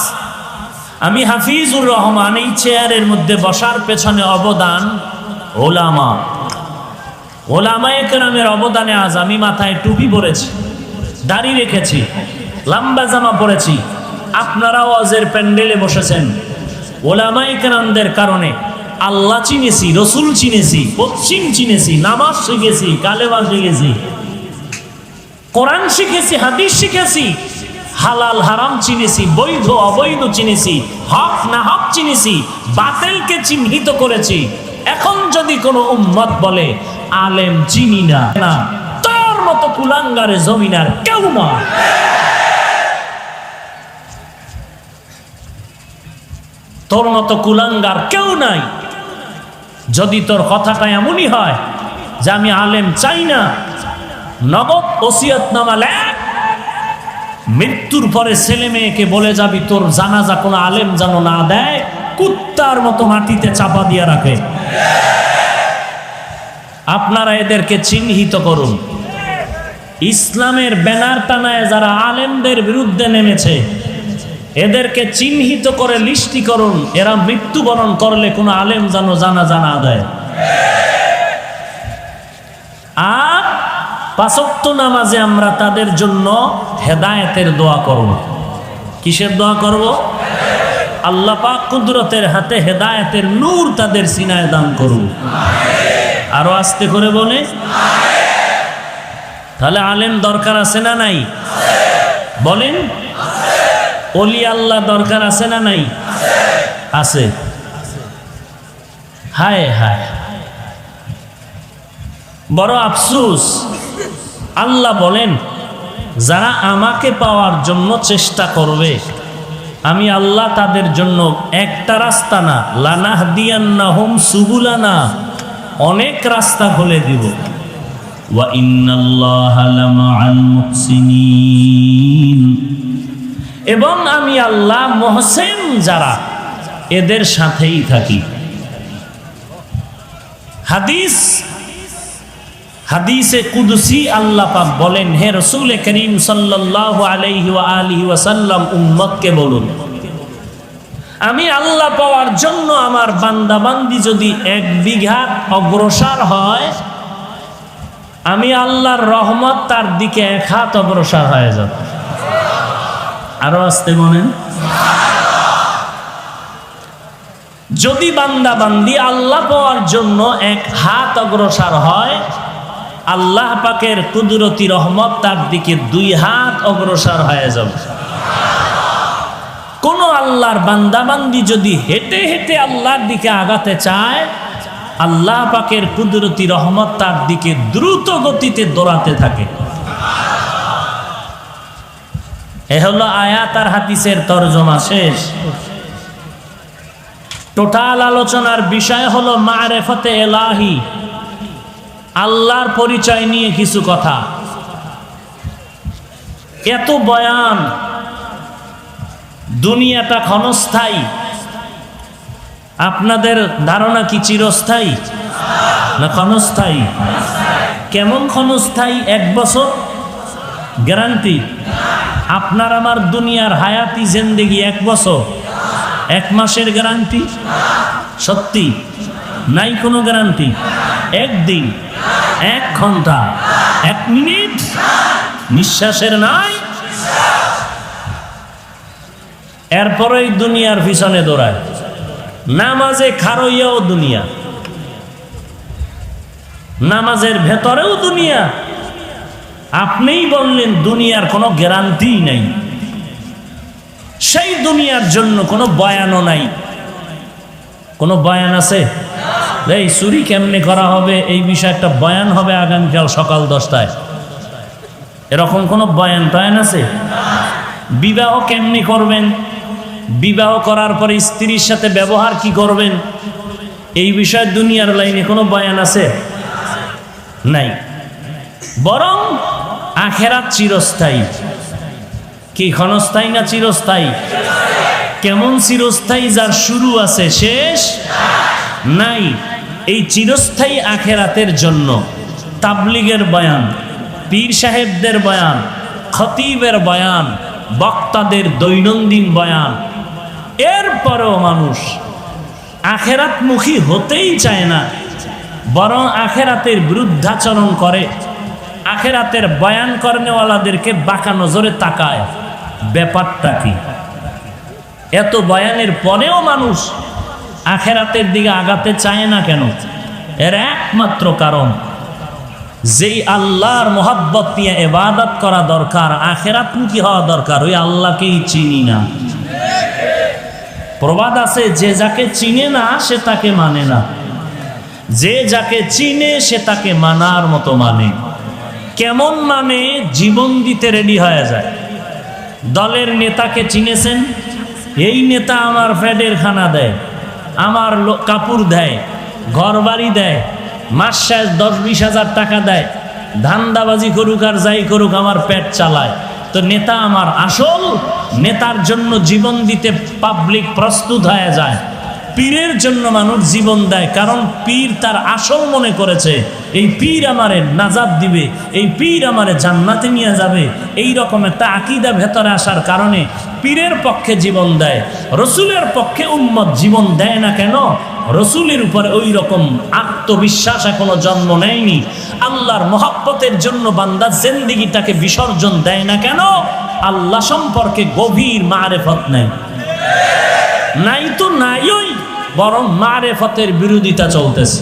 আমি হাফিজুর রহমান এই চেয়ারের মধ্যে বসার পেছনে অবদান ওলামা। ওলামায়ে কেরামের অবদানে আজ আমি মাথায় টুপি পরেছি, দাড়ি রেখেছি, লম্বা জামা পরেছি। আপনারাও ওয়াজের প্যান্ডেলে বসেছেন। ওলামায়ে কেরামদের কারণে আল্লাহ চিনেছি, রসুল চিনেছি, পশ্চিম চিনেছি, নামাজ শিখেছি, কালেমা শিখেছি, কোরআন শিখেছি, হাদিস শিখেছি, হালাল হারাম চিনেছি, বৈধ অবৈধ চিনেছি, হক না হক চিনেছি, বাতিলকে চিহ্নিত করেছি। এখন যদি কোনো উম্মত বলে আলেম চিনি না, তোর মতো কুলাঙ্গারে জমিনার কেউ না। তোর মতো কুলাঙ্গার কেউ নাই। যদি তোর কথাটা এমনই হয় যে আমি আলেম চাই না, নগদ ওসিয়তনামা লেখ, মৃত্যুর পরে ছেলে মেয়েকে বলে যাবি তোর জানাজা কোনো আলেম যেন না দেয়, কুত্তার মতো মাটিতে চাপা দিয়ে রাখে। আপনারা এদেরকে চিহ্নিত করুন। ইসলামের ব্যানার টানায় যারা আলেমদের বিরুদ্ধে নেমেছে, এদেরকে চিহ্নিত করে লিস্টি করুন। এরা মৃত্যুবরণ করলে কোনো আলেম যেন জানাজা না দেয়। আর পাঁচ ওয়াক্ত নামাজে আমরা তাদের জন্য হেদায়েতের দোয়া করব। কিসের দোয়া করব? আল্লাহ পাক কুদরতের হাতে হেদায়েতের নূর তাদের সিনায় দান করুন। আরো আস্তে করে বলে। তাহলে আলেম দরকার আছে না নাই? বলেন। ওলি আল্লাহ দরকার আছে না নাই? আছে। হায় হায়, বড় আফসোস। আল্লাহ বলেন যারা আমাকে পাওয়ার জন্য চেষ্টা করবে, আমি আল্লাহ তাদের জন্য একটা রাস্তা না, লানাহদিয়ান্নাহুম সুবুলানা, অনেক রাস্তা খুলে দিব। ওয়া ইন্নাল্লাহা লামাআল মুহসিনিন, এবং আমি আল্লাহ মুহসিন যারা এদের সাথেই থাকি। হাদিসে কুদসি আল্লাহ পাক বলেন, হে রাসূল করিম সাল্লাল্লাহু আলাইহি ওয়া আলিহি ওয়াসাল্লাম উম্মতকে বলুন, আমি আল্লাহ পাওয়ার জন্য আমার বান্দা বান্দি যদি 1 বিঘা অগ্রসর হয়, আমি আল্লাহর রহমত তার দিকে 1 হাত অগ্রসর হয়ে যাবে। আরো আসতে বলেন, যদি বান্দা বান্দি আল্লাহ পাওয়ার জন্য 1 হাত অগ্রসর হয়, আল্লাহ পাকের কুদরতি রহমত তার দিকে 2 হাত অগ্রসর হয়ে যাবে। কোন আল্লাহর বান্দা বান্দি যদি হেঁটে হেঁটে আল্লাহর দিকে আগাতে চায়, আল্লাহ পাকের কুদরতি রহমত তার দিকে দ্রুত গতিতে দৌড়াতে থাকে। এ হলো আয়াত আর হাদিসের তরজমা শেষ। টোটাল আলোচনার বিষয় হলো মারিফাতে ইলাহি, আল্লাহর পরিচয় নিয়ে কিছু কথা। এত বয়ান, দুনিয়াটা ক্ষণস্থায়ী, আপনাদের ধারণা কি চিরস্থায়ী না ক্ষণস্থায়ী? কেমন ক্ষণস্থায়ী? 1 বছর গ্যারান্টি? আপনার আমার দুনিয়ার হায়াতি জিন্দেগি 1 বছর, 1 মাসের গ্যারান্টি? সত্যি নাই কোনো গ্যারান্টি? 1 দিন, 1 ঘন্টা, 1 মিনিট নিঃশ্বাসের নাই। এরপরেই দুনিয়ার পিছনে দৌড়ায়, নামাজে খারইয়াও দুনিয়া, নামাজের ভেতরেও দুনিয়া। আপনিই বললেন দুনিয়ার কোনো গ্যারান্টি নাই, সেই দুনিয়ার জন্য কোনো বয়ানও নাই। কোনো বয়ান আছে? এই চুরি কেমনে করা হবে এই বিষয়ে একটা বয়ান হবে আগামীকাল সকাল 10টায়, এরকম কোনো বয়ান টয়ান আছে? বিবাহ কেমনে করবেন, বিবাহ করার পরে স্ত্রীর সাথে ব্যবহার কি করবেন, এই বিষয়ে দুনিয়ার লাইনে কোনো বয়ান আছে? নাই। বরং আখেরাত চিরস্থায়ী। কি ক্ষণস্থায়ী না চিরস্থায়ী? কেমন চিরস্থায়ী? যার শুরু আছে শেষ নাই। এই চিরস্থায়ী আখেরাতের জন্য তাবলিগের বয়ান, পীর সাহেবদের বয়ান, খতিবের বয়ান, বক্তাদের দৈনন্দিন বয়ান, এরপরেও মানুষ আখেরাতমুখী হতেই চায় না, বরং আখেরাতের বিরুদ্ধাচরণ করে, আখেরাতের বয়ান করেনেওয়ালাদেরকে বাঁকা নজরে তাকায়। ব্যাপারটা কি? এত বয়ানের পরেও মানুষ আখেরাতের দিকে আগাতে চায় না কেন? এর একমাত্র কারণ, যেই আল্লাহর মোহাব্বত নিয়ে ইবাদত করা দরকার, আখেরাতমুখী হওয়া দরকার, ওই আল্লাহকেই চিনি না। প্রবাদ আছে, যে যাকে চিনে না সে তাকে মানে না, যে যাকে চিনে সে তাকে মানার মতো মানে। কেমন মানে? জীবন দিতে রেডি হয়ে যায়। দলের নেতাকে চিনেছেন? এই নেতা আমার ফ্যাটের খানা দেয়, আমার কাপড় দেয়, ঘর বাড়ি দেয়, মাস শেষ 10-20 হাজার টাকা দেয়, ধান্দাবাজি করুক আর যাই করুক আমার পেট চালায়। তো নেতা আমার আসল, নেতার জন্য জীবন দিতে পাবলিক প্রস্তুত হয়ে যায়। পীরের জন্য মানুষ জীবন দেয়, কারণ পীর তার আসল মনে করেছে এই পীর আমারে নাজাত দিবে, এই পীর আমারে জান্নাতে নিয়ে যাবে। এই রকম একটা আকীদা ভেতরে আসার কারণে পীরের পক্ষে জীবন দেয়। রসুলের পক্ষে উম্মত জীবন দেয় না কেন? রসুলের উপরে ওই রকম আত্মবিশ্বাস এখনো জন্ম নেয়নি। আল্লাহর মহব্বতের জন্য বান্দা জিন্দেগিটাকে বিসর্জন দেয় না কেন? আল্লাহ সম্পর্কে গভীর মারেফত নাই। নাই তো নাই, ওই বরং মারেফতের বিরোধিতা চলতেছে।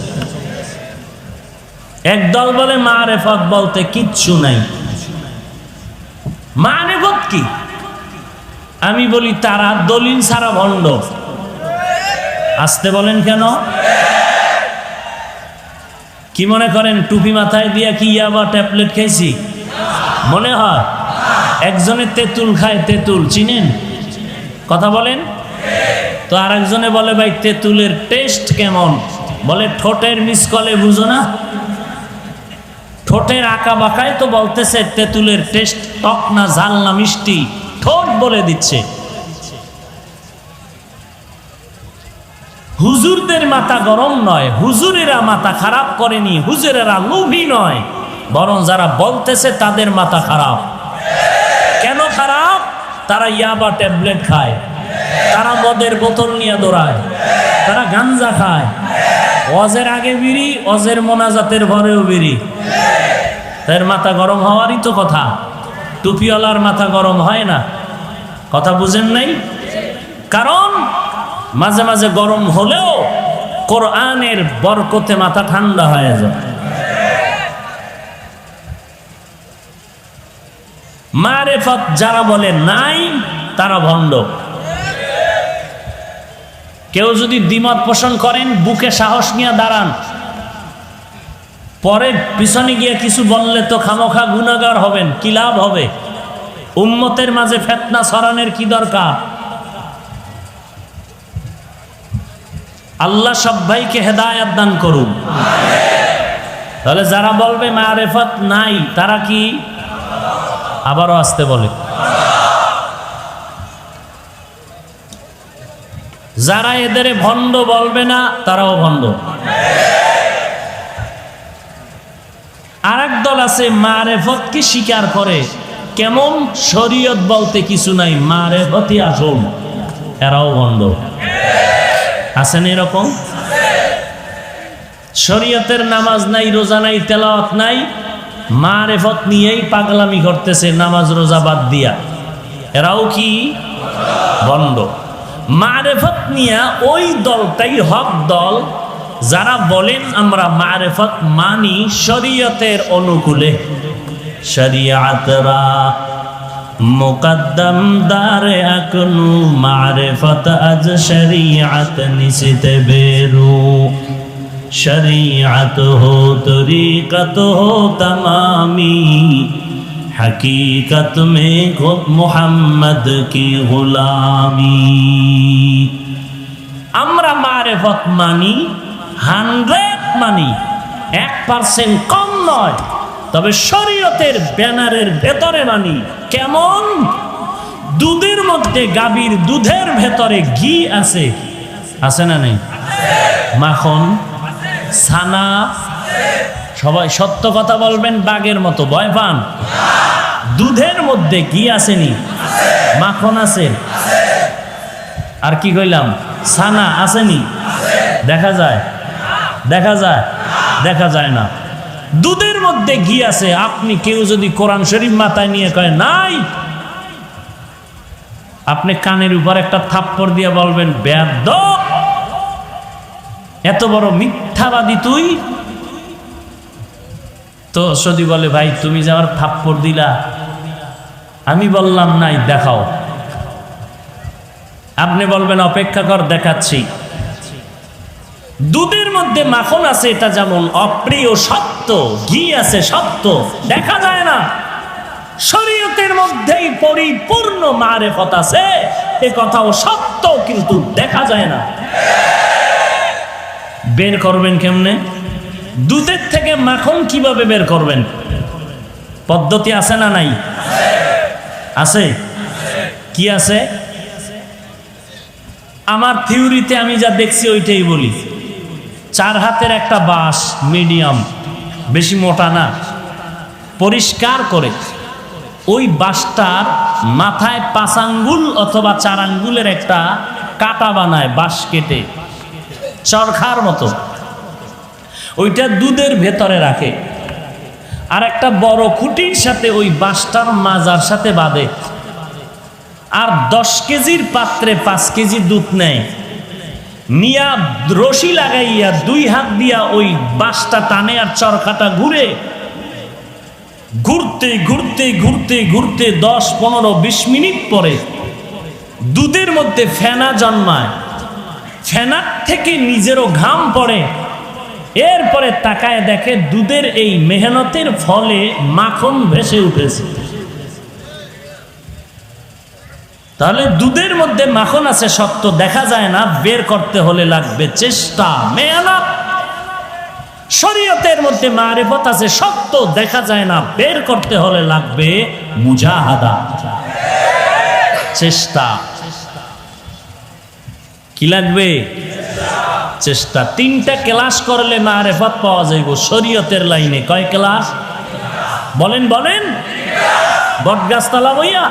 একদল বলে মারেফত বলতে কিচ্ছু নাই। মারেফত কি? আমি বলি তারা দলিল ছাড়া ভণ্ড। আসতে বলেন কেন? কি মনে করেন টুপি মাথায় দিয়া কি আবার ট্যাবলেট খাইছি মনে হয়? একজনের তেঁতুল খায়, তেঁতুল চিনেন? কথা বলেন তো। আর একজনে বলে ভাই তেঁতুলের টেস্ট কেমন? বলে ঠোঁটের মিসকলে বুঝো না। ঠোঁটের আঁকা বাঁকায় তো বলতেছে তেঁতুলের টেস্ট টক না ঝাল না মিষ্টি, ঠোঁট বলে দিচ্ছে। হুজুরদের মাথা গরম নয়, হুজুরেরা মাথা খারাপ করেনি, হুজুরেরা লোভী নয়, বরং যারা বলতেছে তাদের মাথা খারাপ। কেন খারাপ? তারা ইয়াবা ট্যাবলেট খায়, তারা মদের বোতল নিয়ে দৌড়ায়, তারা গাঞ্জা খায়, ওয়াজের আগে বিড়ি, ওয়াজের মোনাজাতের পরেও বিড়ি। তার মাথা গরম হওয়ারই তো কথা। টুপিওয়ালার মাথা গরম হয় না, কথা বুঝেন নাই? কারণ মাঝে মাঝে গরম হলেও কোরআনের বরকতে মাথা ঠান্ডা হয়ে যায়। মারেফত যারা বলে নাই তারা ভণ্ড। কেউ যদি দ্বিমত পোষণ করেন, বুকে সাহস নিয়ে দাঁড়ান। পরে পিছনে গিয়ে কিছু বললে তো খামোখা গুনাহগার হবেন, কি লাভ হবে? উম্মতের মাঝে ফিতনা ছড়ানোর কি দরকার? আল্লাহ সব ভাইকে হেদায়েত দান করুন। তাহলে যারা বলবে মারেফত নাই তারা কি? আবারও আসতে বলে। যারা এদের ভণ্ড বলবে না তারাও ভণ্ড। আরেক দল আছে মারেফতকে স্বীকার করে, কেমন? শরীয়ত বলতে কিছু নাই, মারেফতই আসল, এরাও ভণ্ড। আছেন এরকম? শরীয়তের নামাজ নাই, রোজা নাই, তেলাওয়াত নাই, মারেফত নিয়েই পাগলামি করতেছে নামাজ রোজা বাদ দিয়া, এরাও কি? ভণ্ড। মারেফত নিয়ে ওই দলটাই হক দল যারা বলেন আমরা মারেফত মানি শরীয়তের অনুকূলে। শরিয়াতরা মুকদ্দম দারে আকনু, মারেফত আজ শরিয়াত নিশিতে বেরু। শরিয়াত হো তরিকত হো তমামি, हकीकत में खुद मोहम्मद की गुलामी। আমরা মারেফত মানি, 100 মানি, 1% কম নয়, তবে শরীয়তের ব্যানারের ভেতরে মানি। কেমন? দুধের মধ্যে, গাভীর দুধের ভেতরে ঘি আছে, আছে না নেই? মাখন, ছানা, সবাই সত্য কথা বলবেন, বাঘের মতো ভয় পান। দুধের মধ্যে ঘি আসেনি, মাখন আছে, আর কি কইলাম? ছানা আসেনি। দেখা যায়? দেখা যায়? দেখা যায় না। দুধের মধ্যে ঘি আছে। আপনি কেউ যদি কোরআন শরীফ মাথায় নিয়ে কয় নাই, আপনি কানের উপর একটা থাপ্পড় দিয়ে বলবেন বেয়াদব, এত বড় মিথ্যাবাদী তুই। তো যদি বলে ভাই তুমি যে আমার থাপ্পড় দিলা, আমি বললাম নাই, দেখাও। আপনি বলবেন অপেক্ষা কর, দেখাচ্ছি। দুধের মধ্যে মাখন আছে, এটা যেমন অপ্রিয় সত্য, ঘি আছে সত্য, দেখা যায় না। শরীয়তের মধ্যেই পরিপূর্ণ মারেফত আছে, এ কথাও সত্য, কিন্তু দেখা যায় না। বের করবেন কেমনে? দুধের থেকে মাখন কিভাবে বের করবেন? পদ্ধতি আছে না নাই? আছে। কি আছে? আমার থিওরিতে আমি যা দেখছি ওইটাই বলি। 4 হাতের একটা বাঁশ, মিডিয়াম, বেশি মোটা না, পরিষ্কার করে ওই বাঁশটার মাথায় 5 আঙ্গুল অথবা 4 আঙ্গুলের একটা কাটা বানায়, বাঁশ কেটে চরখার মতো, ওইটা দুধের ভেতরে রাখে, আর একটা বড় খুঁটির সাথে ওই বাঁশটার মাজার সাথে বাঁধে, আর 10 কেজির পাত্রে 5 কেজি দুধ নেয়, নিয়া রশি লাগাইয়া 2 হাত দিয়া ওই বাঁশটা টানে, আর চরখাটা ঘুরে, ঘুরতে ঘুরতে ঘুরতে ঘুরতে 10, 15, 20 মিনিট পরে দুধের মধ্যে ফেনা জন্মায়, ফেনার থেকে নিজেরও ঘাম পড়ে। এরপরে তাকায় দেখে দুধের এই মেহনতের ফলে মাখন ভেসে উঠেছে। তাহলে দুধের মধ্যে মাখন আছে সত্য, দেখা যায় না, বের করতে হলে লাগবে চেষ্টা, মেহনত। শরীয়তের মধ্যে মারিফত আছে, সত্য দেখা যায় না, বের করতে হলে লাগবে মুজাহাদা, চেষ্টা। কি লাগবে? চেষ্টা। 3টা ক্লাস করলে মারিফত পাওয়া যাইব শরীয়তের লাইনে। কয় ক্লাস? বলেন বলেন। বটগাছতলা বইয়া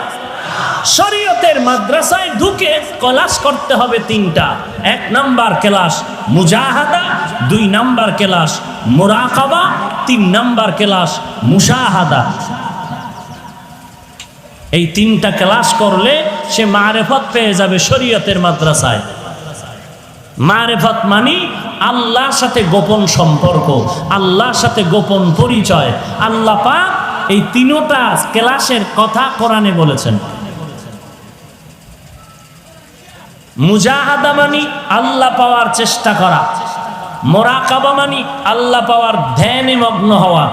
শরীয়তের মাদ্রাসায় ঢুকে ক্লাস করতে হবে 3টা। 1 নাম্বার ক্লাস মুজাহাদা, 2 নাম্বার ক্লাস মুরাকাবা, 3 নাম্বার ক্লাস মুশাহাদা। এই 3টা ক্লাস করলে সে মারিফত পেয়ে যাবে শরীয়তের মাদ্রাসায়। মারিফত মানে আল্লাহর সাথে গোপন সম্পর্ক, আল্লাহর সাথে গোপন পরিচয়। আল্লাহ পাক এই 3টা ক্লাসের কথা কোরআনে বলেছেন। মুজাহাদা মানি আল্লাহ পাওয়ার চেষ্টা করা, মুরাকাবা মানি আল্লাহ পাওয়ার ধ্যানে মগ্ন হওয়া,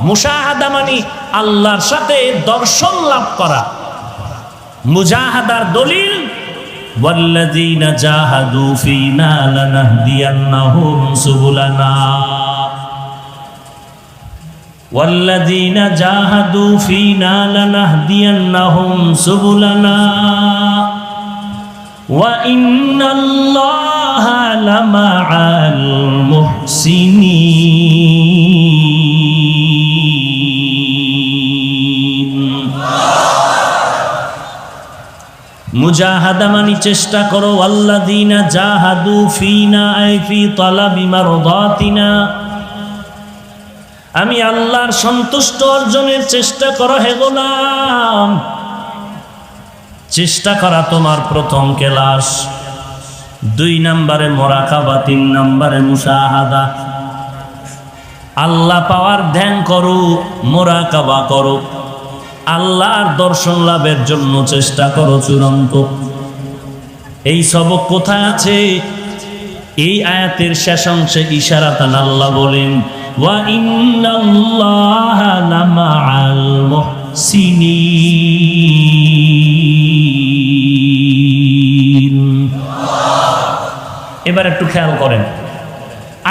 মুশাহাদা মানি আল্লাহর সাথে দর্শন লাভ করা। মুজাহাদার দলিল ওয়াল্লাযীনা জাহাদু ফীনা লানাহদিয়ান্নাহুম সুবুলানা, ওয়াল্লাযীনা জাহাদু ফীনা লানাহদিয়ান্নাহুম সুবুলানা ওয়া ইন্নাল্লাহা লামাআল মুহসিনিন। মুজাহাদা মানে চেষ্টা করো। ওয়াল্লাযীনা জাহাদু ফীনা আই ফি তালাবি মারদাতিনা, আমি আল্লাহর সন্তুষ্ট অর্জনের চেষ্টা করো হে গোলাম। চেষ্টা করা তোমার প্রথম ক্লাস। 2 নম্বরে মুরাকাবা, 3 নম্বরে মুশাহাদা। আল্লাহ পাওয়ার ধ্যান করো, মুরাকাবা করো, আল্লাহর দর্শন লাভের জন্য চেষ্টা করো চূড়ান্ত। এই সবক কোথায় আছে? এই আয়াতের শেষ অংশে ইশারাতান আল্লাহ বলেন ওয়া ইন্নাল্লাহা লামাআল মুহসিনিন। এবার একটু খেয়াল করেন,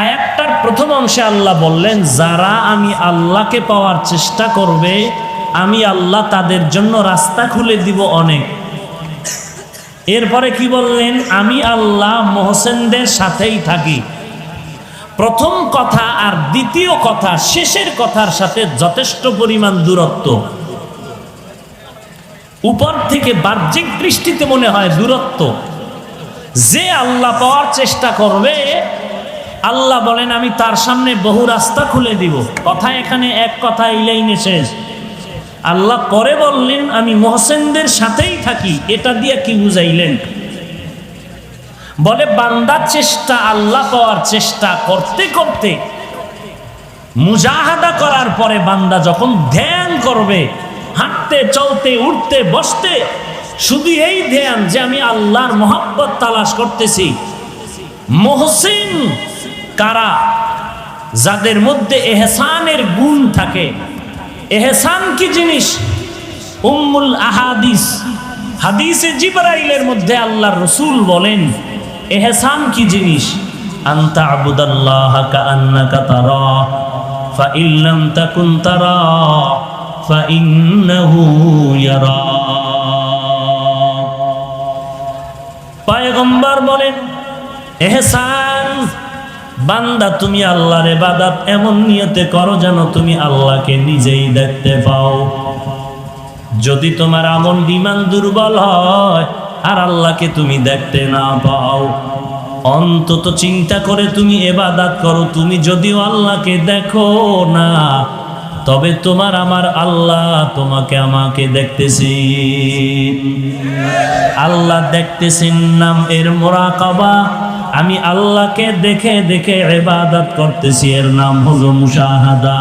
আয়াতটার প্রথম অংশে আল্লাহ বললেন যারা আমি আল্লাহকে পাওয়ার চেষ্টা করবে আমি আল্লাহ তাদের জন্য রাস্তা খুলে দিব অনেক। এরপরে কি বললেন? আমি আল্লাহ মুহসিনদের সাথেই থাকি। প্রথম কথা আর দ্বিতীয় কথা, শেষের কথার সাথে যথেষ্ট পরিমাণ দূরত্ব। উপর থেকে বাহ্যিক দৃষ্টিতে মনে হয় দূরত্ব। যে আল্লাহ পাওয়ার চেষ্টা করবে আল্লাহ বলেন আমি তার সামনে বহু রাস্তা খুলে দিব। কথা এখানে এক কথা এই লাইনে শেষ। আল্লাহ পরে বললেন আমি মুহসিনদের সাথেই থাকি। এটা দিয়ে কি বুঝাইলেন? বলে বান্দার চেষ্টা, আল্লাহ পাওয়ার চেষ্টা করতে করতে মুজাহাদা করার পরে বান্দা যখন ধ্যান করবে, হাঁটতে চলতে উঠতে বসতে শুধু এই ধ্যান যে আমি আল্লাহর মহব্বত তালাশ করতেছি। মুহসিন কারা? যাদের মধ্যে এহসানের গুণ থাকে। এহসান কি জিনিস? উম্মুল আহাদিস, হাদিসে জিবরাইলের মধ্যে আল্লাহর রাসূল বলেন এহসান কি জিনিস? আনতা আবুদাল্লাহা কাআন্নাকা তারা ফা ইল্লাম তাকুন তারা ফা ইন্নাহু ইয়ারা। পয়গম্বর বলেন এহসান বান্দা তুমি আল্লাহর ইবাদত এমন নিয়তে করো যেন তুমি আল্লাহকে নিজেই দেখতে পাও। যদি তোমার আমল ঈমান দুর্বল হয় আর আল্লাহকে তুমি দেখতে না পাও, অন্তত চিন্তা করে তুমি ইবাদত করো। তুমি যদিও আল্লাহকে দেখো না, তবে তোমার আমার আল্লাহ তোমাকে আমাকে দেখতেছেন। আল্লাহ দেখতেছেন নাম এর মুরাকাবা। আমি আল্লাহকে দেখে দেখে ইবাদত করতেছি, এর নাম হলো মুশাহাদা।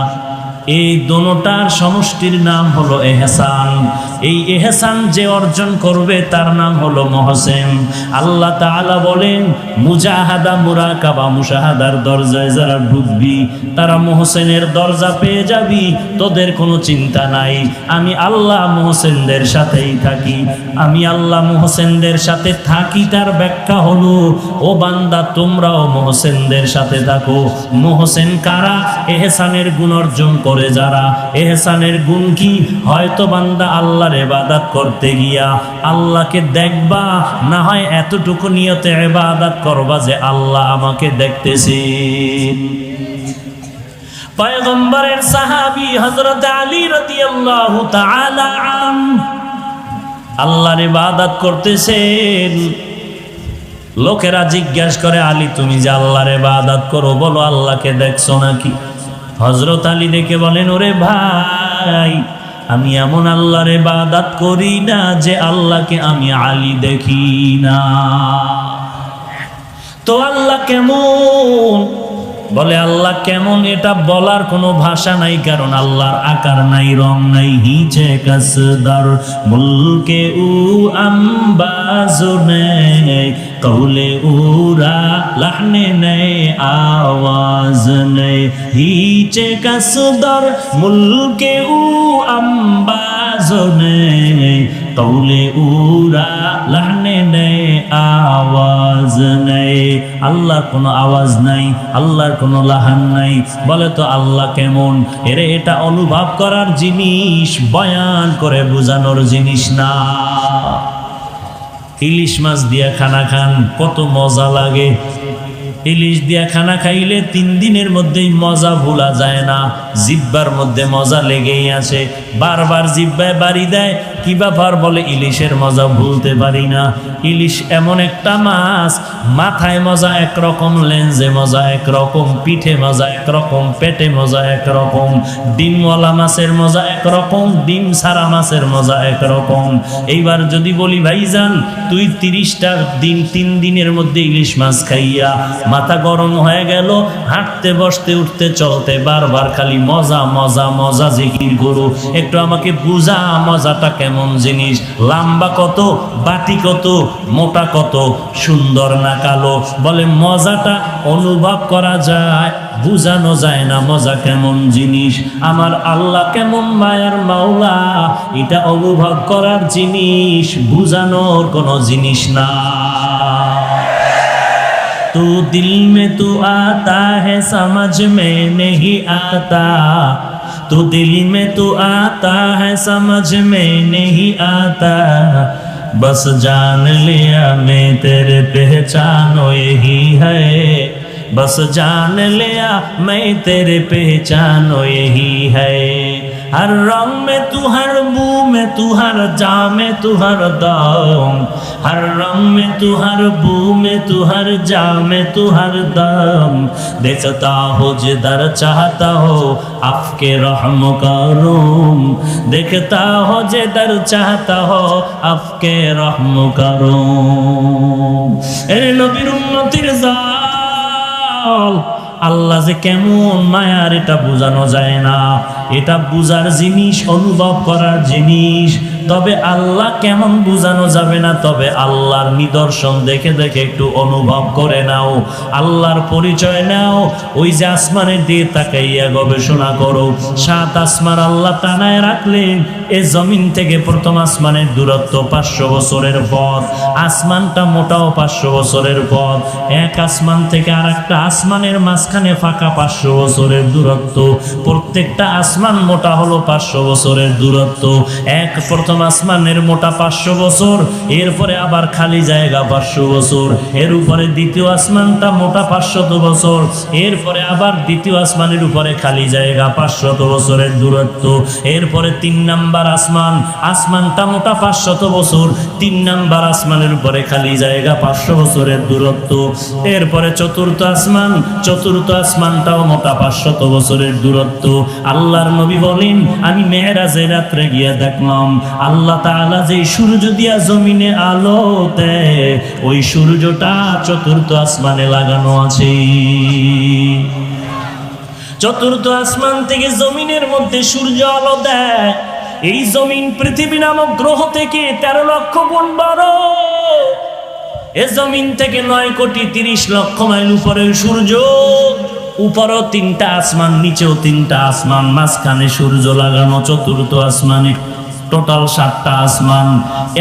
এই দোনোটার সমষ্টির নাম হলো এহসান। এই এহসান যে অর্জন করবে তার নাম হলো মহসেন। আল্লাহ তাআলা বলেন, মুজাহাদা মুরাকাবা মুশাহাদার দরজায় যারা ঢুকবি তারা মহসেনের দরজা পেয়ে যাবি, তোদের কোনো চিন্তা নাই। আমি আল্লাহ মহসেনদের সাথেই থাকি। আমি আল্লাহ মহসেনদের সাথে থাকি তার ব্যাখ্যা হলো, ও বান্দা তোমরাও মহসেনদের সাথে থাকো। মহসেন কারা? এহসানের গুণ অর্জন করে যারা। এহসানের গুণ কি? হয়তো বান্দা আল্লাহর ইবাদত করতে গিয়া আল্লাহকে দেখবা, না হয় এতটুকু নিয়তে ইবাদত করবা যে আল্লাহ আমাকে দেখতেছে। পয়গম্বরের সাহাবী হযরত আলী রাদিয়াল্লাহু তাআলা আল্লাহর ইবাদত করতেছেন। লোকেরা জিজ্ঞাসা করে, আলী তুমি যে আল্লাহর ইবাদত করো, বলো আল্লাহকে দেখছো নাকি? হযরত আলী দেখে বলেন, ওরে ভাই, আমি এমন আল্লাহর ইবাদত করি না যে আল্লাহকে আমি আলী দেখি না। তো আল্লাহ কেমন? বলে আল্লাহ কেমন এটা বলার কোনো ভাষা নাই, কারণ আল্লাহর আকার নাই, রং নাই। হিচে কাসদার মুলকে উ আম্বাজনে কৌলে উরা লাহনে নেই আওয়াজ নেই। হিচে কাসদার মুলকে উ আম্বাজনে কৌলে উরা লাহনে নেই আওয়াজ নেই। আল্লাহর কোনো আওয়াজ নাই, আল্লাহর কোনো লাহান নাই। বলে তো আল্লাহ কেমন? এরে এটা অনুভব করার জিনিস, বয়ান করে বোঝানোর জিনিস না। ইলিশ মাছ দিয়া খানা খান, কত মজা লাগে। ইলিশ দিয়া খানা খাইলে 3 দিনের মধ্যেই মজা ভোলা যায় না। জিহ্বার মধ্যে মজা লেগেই আছে, বারবার জিহ্বায় বাড়ি দেয়। কি ব্যাপার? বলে ইলিশের মজা ভুলতে পারি না। ইলিশ এমন একটা মাছ, মাথায় মজা একরকম, লেন্সে মজা একরকম, পিঠে মজা একরকম, পেটে মজা একরকম। ডিমওয়ালা মাছের মজা একরকম, ডিম ছাড়া মাছের মজা একরকম। এইবার যদি বলি ভাইজান তুই 30টা দিন 3 দিনের মধ্যে ইলিশ মাছ খাইয়া মাথা গরম হয়ে গেল, হাঁটতে বসতে উঠতে চলতে বারবার খালি মজা মজা মজা জিকির করো, একটু আমাকে বুঝা মজাটা কেমন জিনিস? লম্বা কত, বাটি কত, মোটা কত, সুন্দর না কালো? বলে মজাটা অনুভব করা যায়, বুঝানো যায় না মজা কেমন জিনিস। আমার আল্লাহ কেমন মায়ার মাওলা, এটা অনুভব করার জিনিস, বুঝানোর কোনো জিনিস না। तू दिल में तू आता है समझ में नहीं आता, तू दिल में तू आता है समझ में नहीं आता, बस जान लिया मैं तेरे पहचानो यही है, बस जान लिया मैं तेरे पहचानो यही है। हर रंग में तू, हर बू में तू, हर जा में तू, हर दम, हर रंग में तू, हर बू में तू, हर जा में तू, हर दम, देखता हो जिधर चाहता हो आपके रहम करूम, देखता हो जिधर चाहता हो आपके रहम करूम। এরে নবীর উম্মতের জাল, আল্লাহ যে কেমন মায়ার এটা বোঝানো যায় না। এটা বুঝার জিনিস, অনুভব করার জিনিস। তবে আল্লাহ কেমন বোঝানো যাবে না, তবে আল্লাহর নিদর্শন দেখে দেখে একটু অনুভব করে নাও, আল্লাহর পরিচয় নাও। ওই যে আসমানের দিকে তাকাইয়া গবেষণা করো। 7 আসমান আল্লাহ টানায় রাখলেন। এই জমিন থেকে প্রথম আসমানের দূরত্ব 500 বছরের পথ। আসমানটা মোটাও 500 বছরের পথ। এক আসমান থেকে আর একটা আসমানের মাঝখানে ফাঁকা 500 বছরের দূরত্ব। প্রত্যেকটা আসমান মোটা হলো 500 বছরের দূরত্ব। এক প্রথম আসমানের মোটা 500 বছর, এরপরে আবার খালি জায়গা 500 বছর, এর উপরে দ্বিতীয় আসমানটা মোটা 500 বছর, এরপরে আবার দ্বিতীয় আসমানের উপরে খালি জায়গা 500 বছরের দূরত্ব, এরপরে 3 নাম্বার আসমান, আসমানটা মোটা 500 বছর, 3 নাম্বার আসমানের উপরে খালি জায়গা 500 বছরের দূরত্ব, এরপরে চতুর্থ আসমান, চতুর্থ আসমানটাও মোটা 500 বছরের দূরত্ব। আল্লাহর নবী বলেন, আমি মেরাজের রাত্রে গিয়ে দেখলাম আল্লাহ তাআলা যে সূর্য দিয়া জমিনে আলো দেয়, ওই সূর্যটা চতুর্থ আসমানে লাগানো আছে। চতুর্থ আসমান থেকে জমিনের মধ্যে সূর্য আলো দেয়। এই জমিন পৃথিবী নামক গ্রহ থেকে 13 লক্ষ গুণ বড়। এ জমিন থেকে 9,30,00,000 মাইল উপরে সূর্য। উপরও 3টা আসমান, নিচেও 3টা আসমান, মাঝখানে সূর্য লাগানো চতুর্থ আসমানে। টোটাল 7টা আসমান।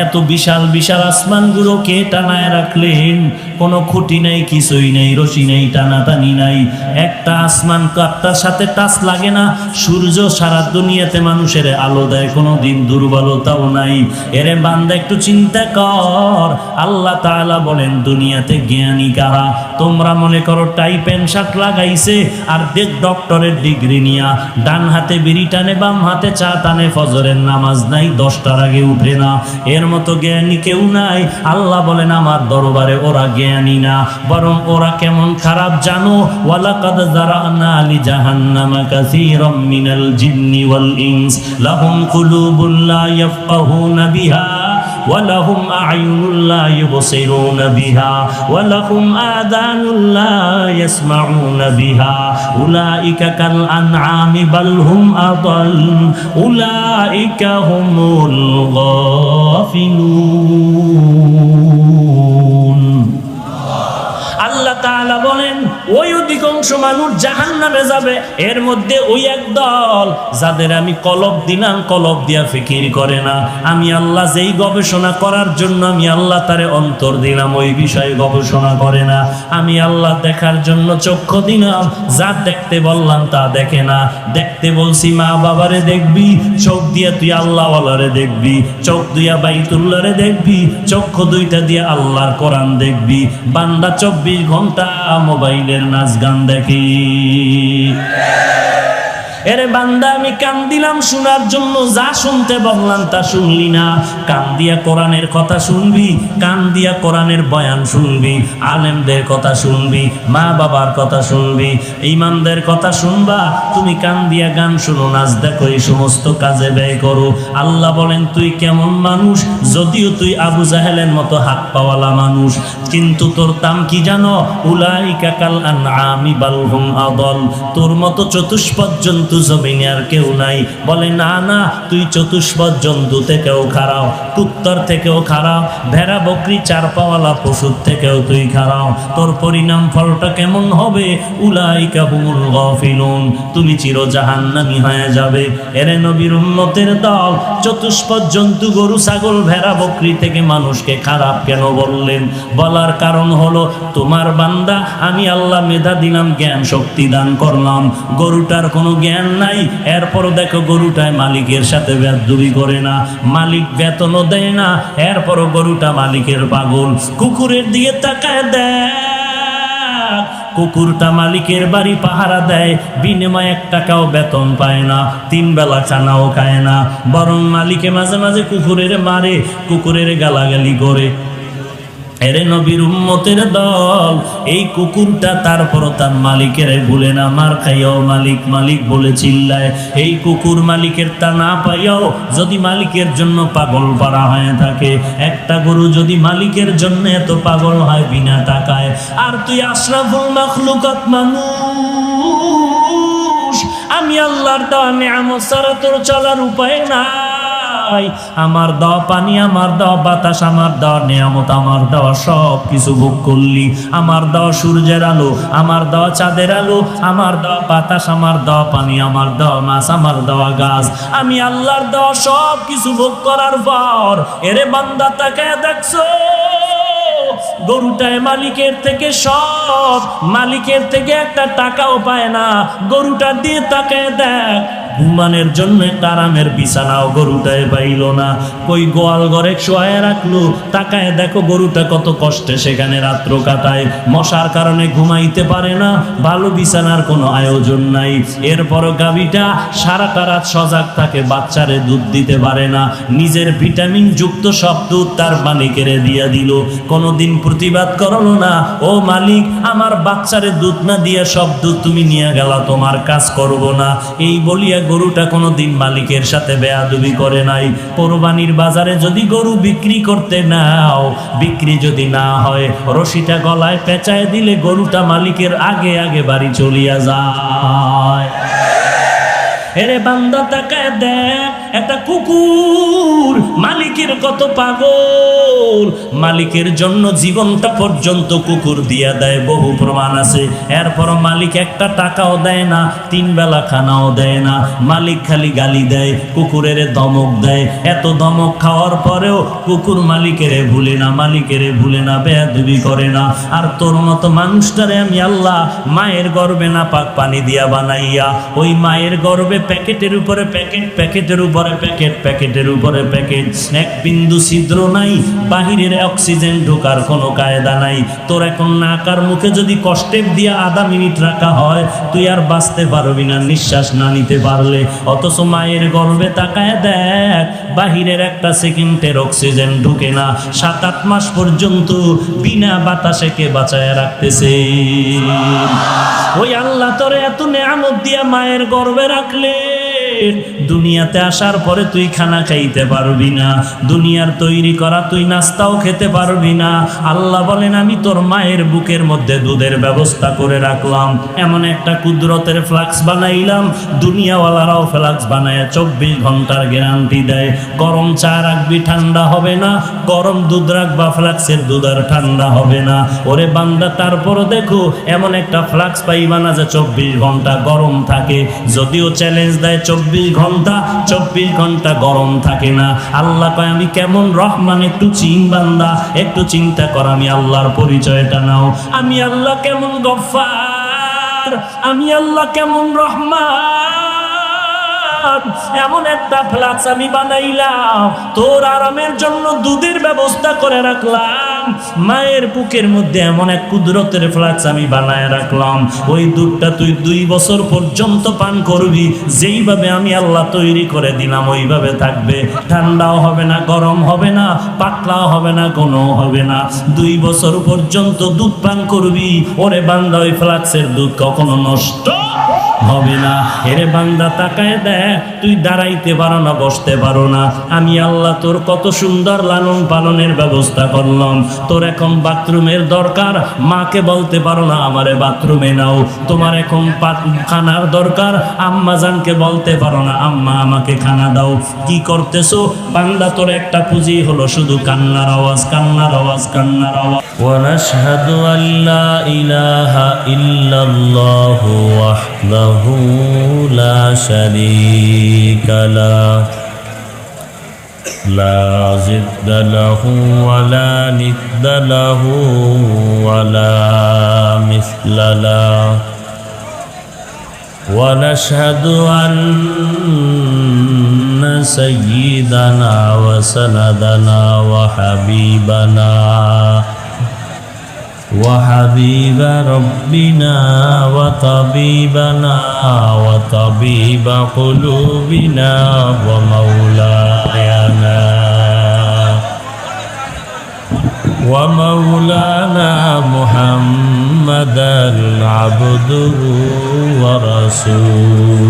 এত বিশাল বিশাল আসমানগুলোকে টানায় রাখলেন, কোনো খুঁটি নাই, কিছুই নেই, রশি নেই, টানাটানি নাই। একটা আসমান কাপটার সাথে টাচ লাগে না। সূর্য সারা দুনিয়াতে মানুষের আলো দেয়, কোনো দিন দুর্বলতাও নাই। এরে বান্দা একটু চিন্তা কর, আল্লাহ তাআলা বলেন দুনিয়াতে জ্ঞানী কারা? তোমরা মনে করো টাই প্যান্ট শার্ট লাগাইছে আর ডক্টরের ডিগ্রি নিয়া ডান হাতে বিড়ি টানে, বাম হাতে চা টানে, ফজরের নামাজ নাই, 10টার আগে উঠে না। এর মতো জ্ঞানী কেউ নাই। আল্লাহ বলেন আমার দরবারে ওরা জ্ঞানী না, বরং ওরা কেমন খারাপ জানো? ওয়ালাকাদ যারানা লি জাহান্নামা কাসীরাম মিনাল জিন্নি ওয়াল ইনস লাহুম কুলুবুন লা ইয়াফকাহুনা বিহা ওয়ালাহুম আ'য়ুনুন লা ইউবসিরুনা বিহা ওয়ালাহুম আযানুন লা ইয়াসমাউনা বিহা উলাইকা কাল আনআমি বাল হুম আদাল উলাইকা হুমুল গাফিলুন। আল্লাহ তাআলা বলেন ওই অধিকাংশ মানুষ জাহান্নামে যাবে। এর মধ্যে ওই এক দল যাদের আমি কলব দিলাম, কলব দিয়া ফিকির করে না। আমি আল্লাহ যেই গবেষণা করার জন্য আমি আল্লাহ তারে অন্তর দিলাম, ওই বিষয়ে গবেষণা করে না। আমি আল্লাহ দেখার জন্য চক্ষু দিলাম, যা দেখতে বললাম তা দেখে না। দেখতে বলছি মা বাবারে দেখবি, চোখ দিয়া তুই আল্লাহওয়ালারে দেখবি, চোখ দিয়া বাইতুল্লাহরে দেখবি, চক্ষু দুইটা দিয়া আল্লাহর কোরআন দেখবি। বান্দা 24 ঘন্টা মোবাইলের নাচ গান দেখি। এরে বান্দা আমি কান দিলাম শোনার জন্য, যা শুনতে বললাম তা শুনলি না। কান দিয়া কোরআনের কথা শুনবি, কান দিয়া কোরআনের বয়ান শুনবি, আলেমদের কথা শুনবি, মা বাবার কথা শুনবি, ইমামদের কথা শুনবা। তুমি কান দিয়া গান শুনো, নাচ দেখো, এই সমস্ত কাজে ব্যয় করো। আল্লাহ বলেন তুই কেমন মানুষ? যদিও তুই আবু জাহেলের মতো হাত পাওয়ালা মানুষ, কিন্তু তোর দাম কি জানো? উলাইকা কাল আনআমি বাল হুম আদাল। তোর মতো চতুষ্পদ জন্তু জমিনে আর কেউ নাই। বলে না না, তুই চতুষ্পদ জন্তু থেকেও খারাপ, কুত্তর থেকেও খারাপ, ভেড়া বকরি চার পাওয়ালা পশুর থেকেও তুই খারাপ। তোর পরিণাম ফলটা কেমন হবে? উলাইকা হুমুল গাফিলুন। তুমি চির জাহান্নামী হয়ে যাবে। এরে নবীর উম্মতের দল, চতুষ্পদ জন্তু গরু ছাগল ভেড়া বকরি থেকে মানুষকে খারাপ কেন বললেন? বলার কারণ হলো তোমার বান্দা আমি আল্লাহ মেধা দিলাম, জ্ঞান শক্তি দান করলাম, গরুটার কোনো জ্ঞান নাই। এরপরও দেখো গরুটায় মালিকের সাথে বেয়াদবি করে না, মালিক বেতনও দেয় না, এরপরও গরুটা মালিকের পাগল। কুকুরের দিকে তাকায় দেয়, কুকুরটা মালিকের বাড়ি পাহারা দেয়, বিনিময়ে 1 টাকাও বেতন পায় না, 3 বেলা খানাও খায় না, বরং মালিকে মাঝে মাঝে কুকুরের মারে, কুকুরের গালাগালি করে। এরে নবীর উম্মতের দল, এই কুকুরটা তারপরও তার মালিকের ভুলে না, মার খাইয়াও মালিক মালিক বলে চিল্লায়। এই কুকুর মালিকের তা না পাইয়াও যদি মালিকের জন্য পাগল পারা হয়ে থাকে, একটা গরু যদি মালিকের জন্য এত পাগল হয় বিনা টাকায়, আর তুই আশরাফুল মাখলুকাত মানুষ, আমি আল্লাহর দেওয়া নিয়ামত ছাড়া তোর চলার উপায় না। আমার দেওয়া পানি, আমার দেওয়া বাতাস, আমার দেওয়া নিয়ামত, আমার দেওয়া সব কিছু ভোগ করলি। আমার দেওয়া সূর্যের আলো, আমার দেওয়া চাঁদের আলো, আমার দেওয়া বাতাস, আমার দেওয়া পানি, আমার দেওয়া মাছ, আমার দেওয়া গাছ, আমি আল্লাহর দেওয়া সব কিছু ভোগ করার পর এরে বান্দা তাকে দেখছো গরুটায় মালিকের থেকে সব, মালিকের থেকে 1 টাকাও পায় না। গরুটা দিয়ে তাকে দেখ, ঘুমানোর জন্য আরামের বিছানাও গরুটায় পাইল না। কই গোয়াল ঘরে শোয়ায় রাখলো, তাকায় দেখো গরুটা কত কষ্টে সেখানে রাত্র কাটায়, মশার কারণে ঘুমাইতে পারে না, ভালো বিছানার কোনো আয়োজন নাই। এরপরও গাভীটা সারাটা রাত সজাগ থাকে, বাচ্চারে দুধ দিতে পারে না, নিজের ভিটামিন যুক্ত সব দুধ তার মালিকেরে দিয়া দিল, কোনোদিন প্রতিবাদ করলো না, ও মালিক আমার বাচ্চারে দুধ না দিয়া সব দুধ তুমি নিয়ে গেলা, তোমার কাজ করব না। এই বলিয়া গরুটা কোনোদিন মালিকের সাথে বেয়াদবি করে নাই। কোরবানির বাজারে যদি গরু বিক্রি করতে নাও, বিক্রি যদি না হয়, রশিটা গলায় পেঁচায় দিলে গরুটা মালিকের আগে আগে বাড়ি চলিয়া যায়। এরে বান্দা তাকায় দেখ, একটা কুকুর মালিকের কত পাগল, মালিকের জন্য জীবনটা পর্যন্ত কুকুর দিয়া দেয়, বহু প্রমাণ আছে। এরপর মালিক একটা টাকাও দেয় না, 3 বেলা খানাও দেয় না, মালিক খালি গালি দেয়, কুকুরের ধমক দেয়। এত ধমক খাওয়ার পরেও কুকুর মালিকেরে ভুলে না, মালিকেরে ভুলে না, বেয়াদবি করে না। আর তোর মতো মানুষটারে আমি আল্লাহ মায়ের গর্ভে না পাক পানি দিয়া বানাইয়া, ওই মায়ের গর্ভে প্যাকেটের উপরে প্যাকেট, প্যাকেটের উপরে প্যাকেট, প্যাকেটের উপরে প্যাকেট, এক বিন্দু ছিদ্র নাই, বাহিরের অক্সিজেন ঢোকার কোনো কায়দা নাই। তোর এখন নাকার মুখে যদি কষ্টেপ দিয়া আধা মিনিট রাখা হয়, তুই আর বাঁচতে পারবি না নিঃশ্বাস না নিতে পারলে। অথচ মায়ের গর্ভে তাকায় দেখ, বাহিরের একটা সেকেন্ডের অক্সিজেন ঢুকে না, 7-8 মাস পর্যন্ত বিনা বাতাসে কে বাঁচায় রাখতেছে। ওই আল্লাহ তোরে এত নেয়ামত দিয়া মায়ের গর্ভে রাখলে, দুনিয়াতে আসার পরে তুই খানা খাইতে পারবি না, দুনিয়ার তৈরি করা তুই নাস্তাও খেতে পারবি না। আল্লাহ বলেন আমি তোর মায়ের বুকের মধ্যে দুধের ব্যবস্থা করে রাখলাম, এমন একটা কুদরতের ফ্লাক্স বানাইলাম, দুনিয়াওয়ালারাও ফ্লাক্স বানায় 24 ঘন্টার গ্যারান্টি দেয়। গরম চা রাখবি ঠান্ডা হবে না, গরম দুধ রাখবা ফ্লাক্সের দুধ আর ঠান্ডা হবে না। ওরে বান্দা, তারপরও দেখো এমন একটা ফ্লাক্স পাইবা না যে 24 ঘন্টা গরম থাকে। যদিও চ্যালেঞ্জ দেয় 24 ঘন্টা গরম থাকে না। আল্লাহ কয় আমি কেমন রহমান, একটু বান্দা, একটু চিন্তা কর, আমি আল্লাহর পরিচয়টা নাও। আমি আল্লাহ কেমন গফফার, আমি আল্লাহ কেমন রহমান। এমন একটা ফ্লাক্স আমি বানাইলাম, তোর আরামের জন্য দুধের ব্যবস্থা করে রাখলাম, মায়ের বুকের মধ্যে এমন এক কুদরতের ফ্লাক্স আমি বানায় রাখলাম। ওই দুধটা তুই 2 বছর পর্যন্ত পান করবি, যেইভাবে আমি আল্লাহ তৈরি করে দিলাম ওইভাবে থাকবে, ঠান্ডাও হবে না, গরম হবে না, পাতলাও হবে না, ঘনও হবে না। 2 বছর পর্যন্ত দুধ পান করবি। ওরে বান্দা, ওই ফ্লাক্সের দুধ কখনো নষ্ট হবে না। এরে বান্দা তাকায় দেখ, তুই দাঁড়াইতে পারো না, বসতে পারো না, আমি আল্লাহ তোর কত সুন্দর লালন পালনের ব্যবস্থা করলাম। তোর এখন বাথরুমের দরকার, মাকে বলতে পারো না আমারে বাথরুমে নাও। তোমার এখন খানার দরকার, আম্মা জানকে বলতে পারো না আম্মা আমাকে খানা দাও। কি করতেছো বান্দা? তোর একটা পুঁজি হলো শুধু কান্নার আওয়াজ, কান্নার আওয়াজ, কান্নার আওয়াজ। ওয়ানাশহাদু আল্লা ইলাহা ইল্লাল্লাহু ওয়াহদাহু লা শারীকা লাহু لا ضد له ولا ند له ولا مثل له ونشهد أن سيدنا وسندنا وحبيب ربنا وطبيبنا وطبيب قلوبنا ومولانا محمدا عبده ورسوله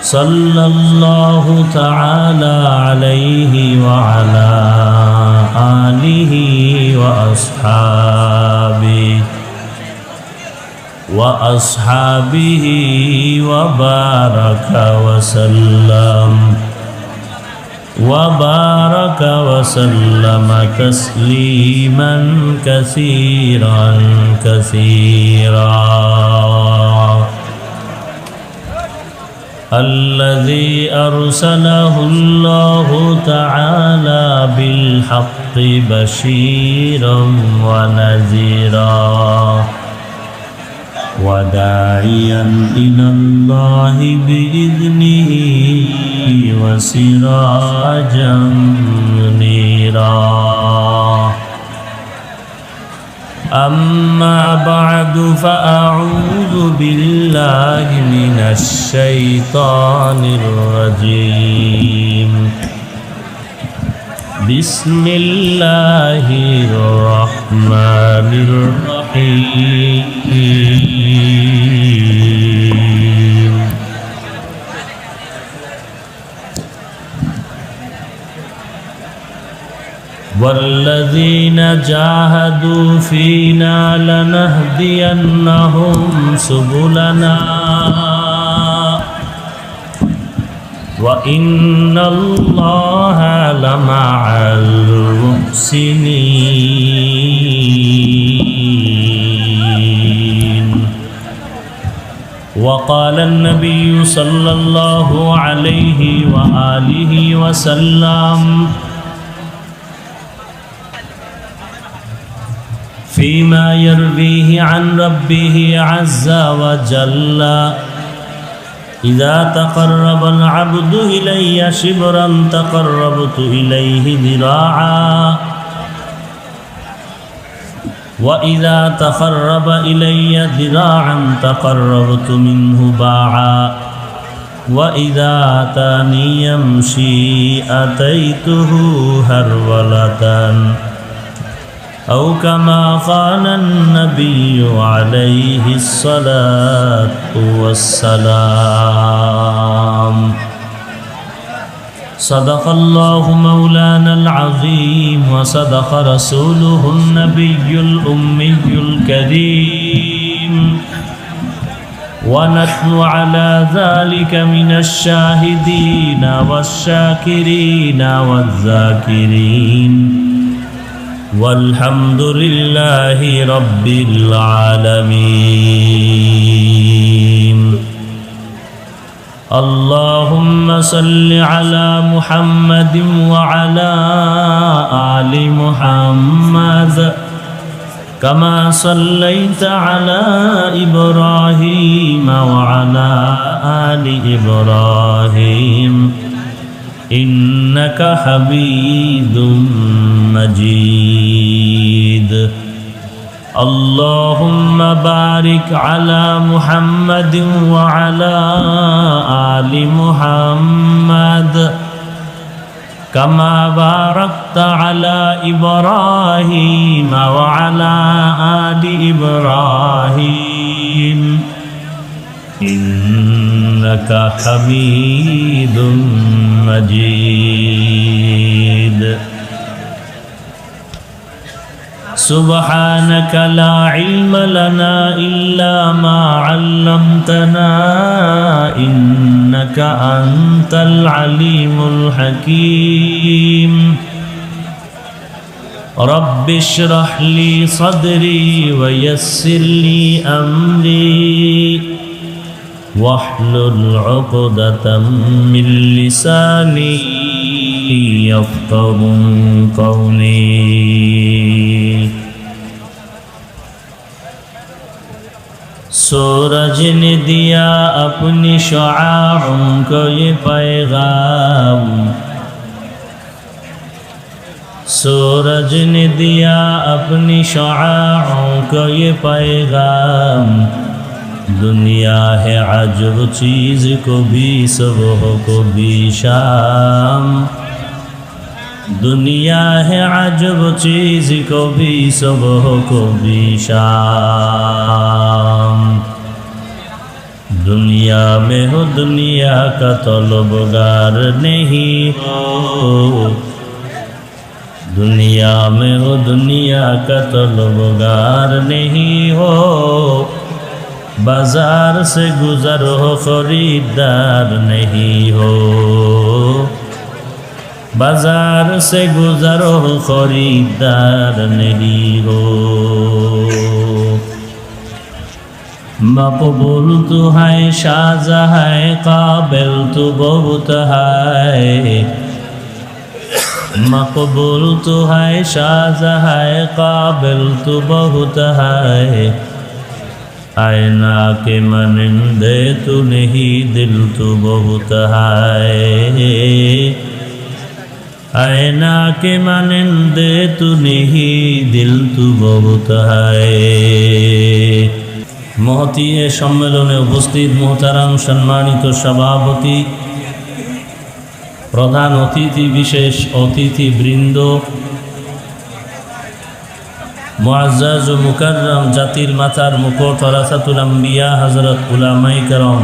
صلى الله تعالى عليه وعلى آله وأصحابه وبارك وسلم تسليما كثيرا الذي أرسله الله تعالى بالحق بشيرا ونذيرا وداعيا إلى الله بإذنه وسراجا منيرا أما بعد فأعوذ بالله من الشيطان الرجيم بسم الله الرحمن الرحيم والذين جاهدوا فينا لنهدينهم سبلنا وإن الله لمع المحسنين. وقال النبي صلى الله عليه وآله وسلم فيما يرويه عن ربه عز وجل: إذا تقرب العبد إلي شبرا تقربت إليه ذراعا وإذا تقرب إلي ذراعا تقربت منه باعا وإذا أتاني يمشي أتيته هرولة أو كما قال النبي عليه الصلاة والسلام. صدق الله مولانا العظيم وصدق رسوله النبي الأمي الكريم ونحن على ذلك من الشاهدين والشاكرين والذاكرين والحمد لله رب العالمين. اللهم صل على محمد وعلى آل محمد كما صليت على إبراهيم وعلى آل إبراهيم إنك حميد مجيد. اللهم بارك على محمد وعلى آل محمد كما باركت على إبراهيم وعلى آل إبراهيم إنك حميد مجيد. سبحانك لا علم لنا إلا ما علمتنا إنك أنت العليم الحكيم. رب اشرح لي صدري ويسر لي أمري واحلل عقدة من لساني يفقهوا قولي. सूरज ने दिया अपनी शुआओं को ये पैगाम, सूरज ने दिया अपनी शुआओं को ये पैगाम। दुनिया है अजब चीज़ को भी सुबह को भी शाम, दुनिया है अजब चीज़ को भी सुबह को भी शाम। दुनिया में हो दुनिया का तलबगार नहीं हो, दुनिया में हो दुनिया का तलबगार नहीं हो। बाजार से गुजर हो खरीदार नहीं हो, बाजार से गुजरो खरीदार नहीं हो। मकबूल तो है शाज़ा है काबिल तो बहुत है, मकबूल तो है शाज़ा है काबिल तो बहुत है। आईना के मनिंदे तो नहीं दिल तो बहुत है, आईना के मानिंदे तू नहीं दिल तू बहुत है। महती ए सम्मेलने उपस्थित मोहताराम सम्मानित सभापति प्रधान अतिथि विशेष अतिथि बृंद मुअज़्ज़ज़ व मुकर्रम जातिर मातार मुकुट वरासातुल अंबिया हज़रत उलामाए करम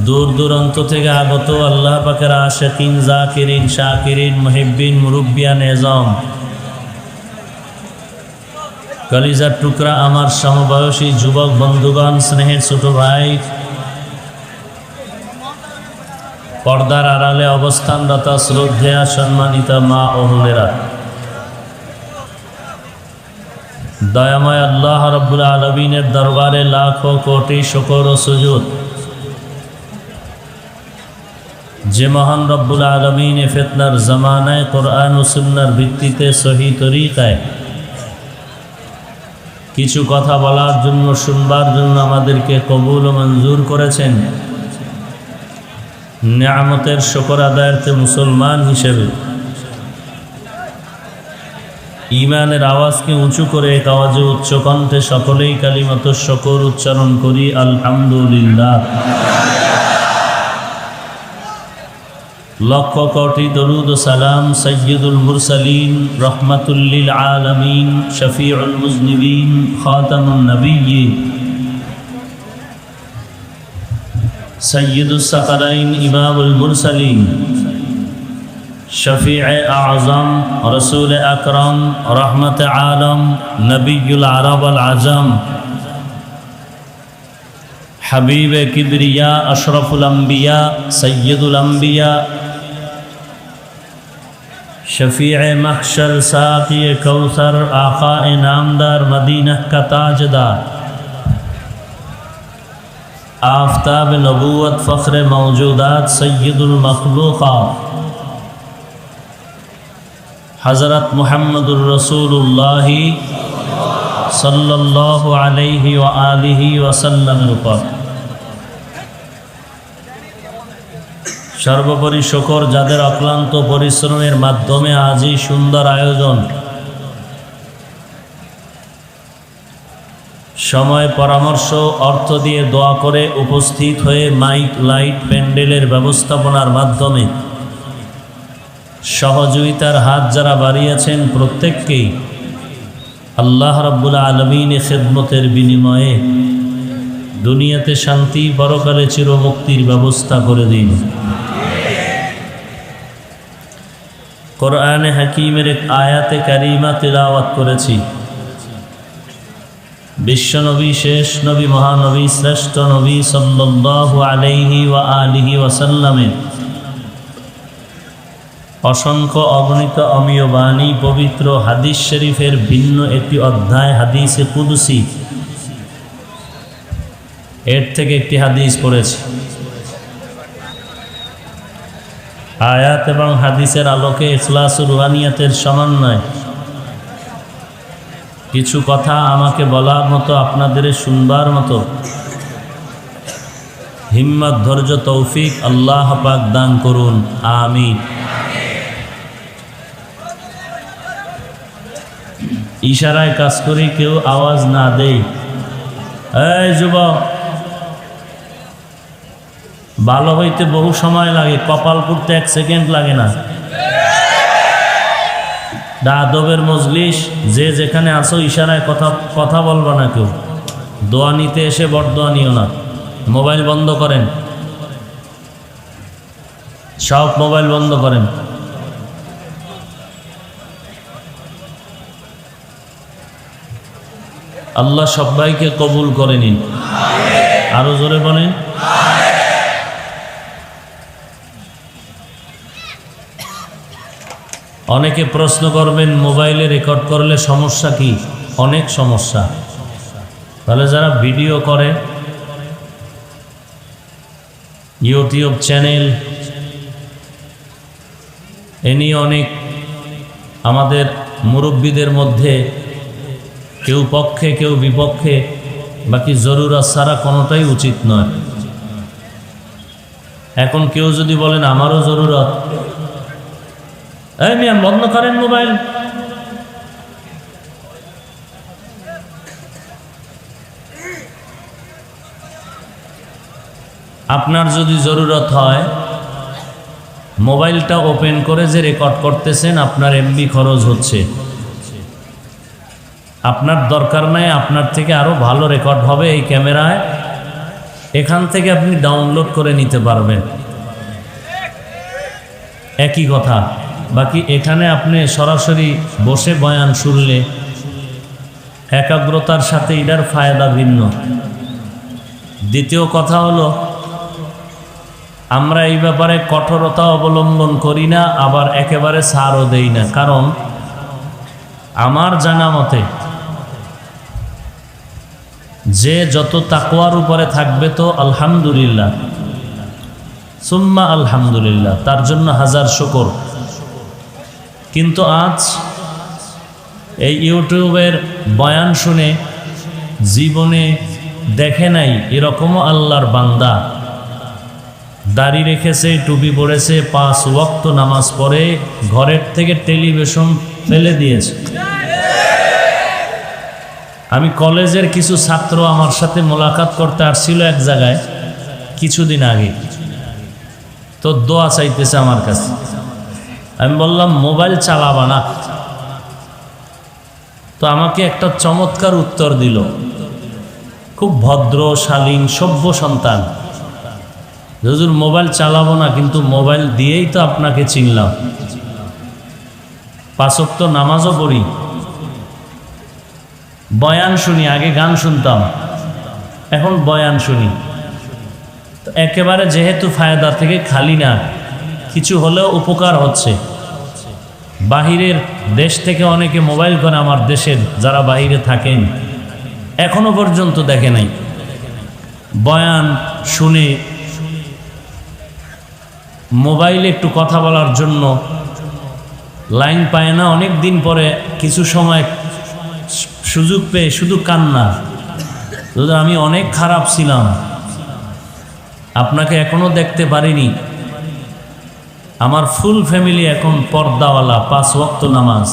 দূর দূরান্ত থেকে আগত আল্লাহ পাকের আশিকিন, জাকিরিন, শাকিরিন, মুহিব্বিন, মুরব্বিয়ান এজম, কলিজার টুকরা আমার সমবয়সী যুবক বন্ধুগণ, স্নেহের ছোট ভাই, পর্দার আড়ালে অবস্থানরত শ্রদ্ধেয়া সম্মানিত মা ও বোনেরা, দয়াময় আল্লাহ রাব্বুল আলামিনের দরবারে লাখো কোটি শুকর ও সুজুদ যে মহান রব্বুল আলামিন ফিতনার জামানায় কোরআন ও সুন্নাহর ভিত্তিতে সহি তরিকায় কিছু কথা বলার জন্য, শুনবার জন্য আমাদেরকে কবুল ও মঞ্জুর করেছেন। নিয়ামতের শুকর আদায়ার্থে মুসলমান হিসেবে ঈমানের আওয়াজকে উঁচু করে এক আওয়াজে উচ্চ কণ্ঠে সকলেই কালিমাত শুকর উচ্চারণ করি, আলহামদুলিল্লাহ। লক্ষ কোটি দরুদ ও সালাম সাইয়্যিদুল মুরসালিন, রাহমাতুল লিল আলামিন, শফিউল মুজনিবিন, খাতামুন নবিয়্যিন, সাইয়্যিদুস সাকালাইন, ইমামুল মুরসালিন, শফিয়ে আযম, রাসূল আকরাম, রহমত আলম, নবিয়ুল আরব আল আজম, হাবিবে কিবরিয়া, আশরাফুল আম্বিয়া, সৈয়দুল আম্বিয়া, शफीए महशर, साक़िए कौसर, आक़ाए नामदार, मदीना का ताजदार, आफ़ताब नबूवत, फ़ख्र मौजूदात, सय्यदुल मखलूक़ात, हज़रत मुहम्मदुर रसूलुल्लाह सल्लल्लाहु अलैहि व आलिहि वसल्लम पर সর্বোপরি শুকর যাদের অক্লান্ত পরিশ্রমের মাধ্যমে আজ এই সুন্দর আয়োজন, সময়, পরামর্শ, অর্থ দিয়ে দোয়া করে উপস্থিত হয়ে মাইক, লাইট, প্যান্ডেলের ব্যবস্থাপনার মাধ্যমে সহযোগিতার হাত যারা বাড়িয়েছেন, প্রত্যেককেই আল্লাহ রাব্বুল আলামিনের খিদমতের বিনিময়ে দুনিয়াতে শান্তি, পরকালে চিরমুক্তির ব্যবস্থা করে দিন। কোরআনে হাকিমের এক আয়াতে কারিমা তিলাওয়াত করেছি। বিশ্বনবী, শেষ নবী, মহানবী, শ্রেষ্ঠ নবী সাল্লাল্লাহু আলাইহি ওয়া আলিহি ওয়াসাল্লামের অসংখ্য অগণিত অমীয় বাণী, পবিত্র হাদিস শরীফের ভিন্ন একটি অধ্যায় হাদিসে কুদসি, এর থেকে একটি হাদিস পড়েছি। আয়াত এবং হাদিসের আলোকে ইখলাস ও রুহানিয়াতের সমন্বয় কিছু কথা আমাকে বলার মতো, আপনাদের শুনবার মতো হিম্মত, ধৈর্য, তৌফিক আল্লাহ পাক দান করুন, আমিন। ইশারায় কাজ করি, কেউ আওয়াজ না দেই। এই যুবক, ভালো হইতে বহু সময় লাগে, কপাল পুড়তে 1 সেকেন্ড লাগে না। আদবের মজলিস, যে যেখানে আসো ইশারায় কথা বলবা না কেউ। দোয়া নিতে এসে বরদোয়া নিও না। মোবাইল বন্ধ করেন, সব মোবাইল বন্ধ করেন। আল্লাহ সবাইকে কবুল করে নিন। আরো জোরে বলেন। অনেকে প্রশ্ন করবেন, মোবাইলে রেকর্ড করলে সমস্যা কি? অনেক সমস্যা। তাহলে যারা ভিডিও করে, ইউটিউব চ্যানেল, এ নিয়ে অনেক আমাদের মুরব্বীদের মধ্যে কেউ পক্ষে কেউ বিপক্ষে, বাকি জরুরত ছাড়া কোনোটাই উচিত নয়। এখন কেউ যদি বলেন আমারও জরুরত, এই মিয়া বন্ধ করেন মোবাইল। আপনার যদি জরুরত হয়, মোবাইলটা ওপেন করে যে রেকর্ড করতেছেন, আপনার এমবি খরচ হচ্ছে। আপনার দরকার নাই, আপনার থেকে আরো ভালো রেকর্ড হবে এই ক্যামেরায়, এখান থেকে আপনি ডাউনলোড করে নিতে পারবেন, একই কথা। বাকি এখানে আপনি সরাসরি বসে বয়ান শুনলে একাগ্রতার সাথে এটার ফায়দা ভিন্ন। দ্বিতীয় কথা হলো, আমরা এই ব্যাপারে কঠোরতা অবলম্বন করি না, আবার একেবারে ছাড়ও দেই না। কারণ আমার জানা মতে যে যত তাকওয়ার উপরে থাকবে তো আলহামদুলিল্লাহ, সুম্মা আলহামদুলিল্লাহ, তার জন্য হাজার শুকর। কিন্তু আজ এই ইউটিউবের বয়ান শুনে জীবনে দেখে নাই এরকমও আল্লাহর বান্দা দাড়ি রেখেছে, টুপি পরেছে, 5 ওয়াক্ত নামাজ পড়ে, ঘরের থেকে টেলিভিশন ফেলে দিয়েছে। আমি কলেজের কিছু ছাত্র আমার সাথে মোলাকাত করতে আসছিল এক জায়গায় কিছুদিন আগে, তো দোয়া চাইতেছে আমার কাছে। আমি বললাম মোবাইল চালাবা না। তো আমাকে একটা চমৎকার উত্তর দিল, খুব ভদ্র শালীন সভ্য সন্তান। হুজুর মোবাইল চালাবো না, কিন্তু মোবাইল দিয়েই তো আপনাকে চিনলাম। 5 ওয়াক্ত নামাজও পড়ি, বয়ান শুনি, আগে গান শুনতাম, এখন বয়ান শুনি। তো একেবারে যেহেতু ফায়দা থেকে খালি না, কিছু হলেও উপকার হচ্ছে। বাহিরের দেশ থেকে অনেকে মোবাইল করে, আমার দেশের যারা বাহিরে থাকেন এখনো পর্যন্ত দেখে নাই। বয়ান শুনে মোবাইলে একটু কথা বলার জন্য লাইন পায় না, অনেক দিন পরে কিছু সময় সুযোগ পেয়ে শুধু কান্না। আমি অনেক খারাপ ছিলাম, আপনাকে এখনো দেখতে পারিনি। আমার ফুল ফ্যামিলি এখন পর্দাওয়ালা, 5 ওয়াক্ত নামাজ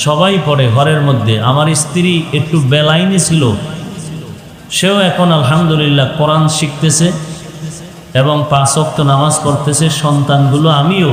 সবাই পড়ে ঘরের মধ্যে। আমার স্ত্রী একটু বেলাইনে ছিল, সেও এখন আলহামদুলিল্লাহ কোরআন শিখতেছে এবং 5 ওয়াক্ত নামাজ পড়তেছে। সন্তানগুলো, আমিও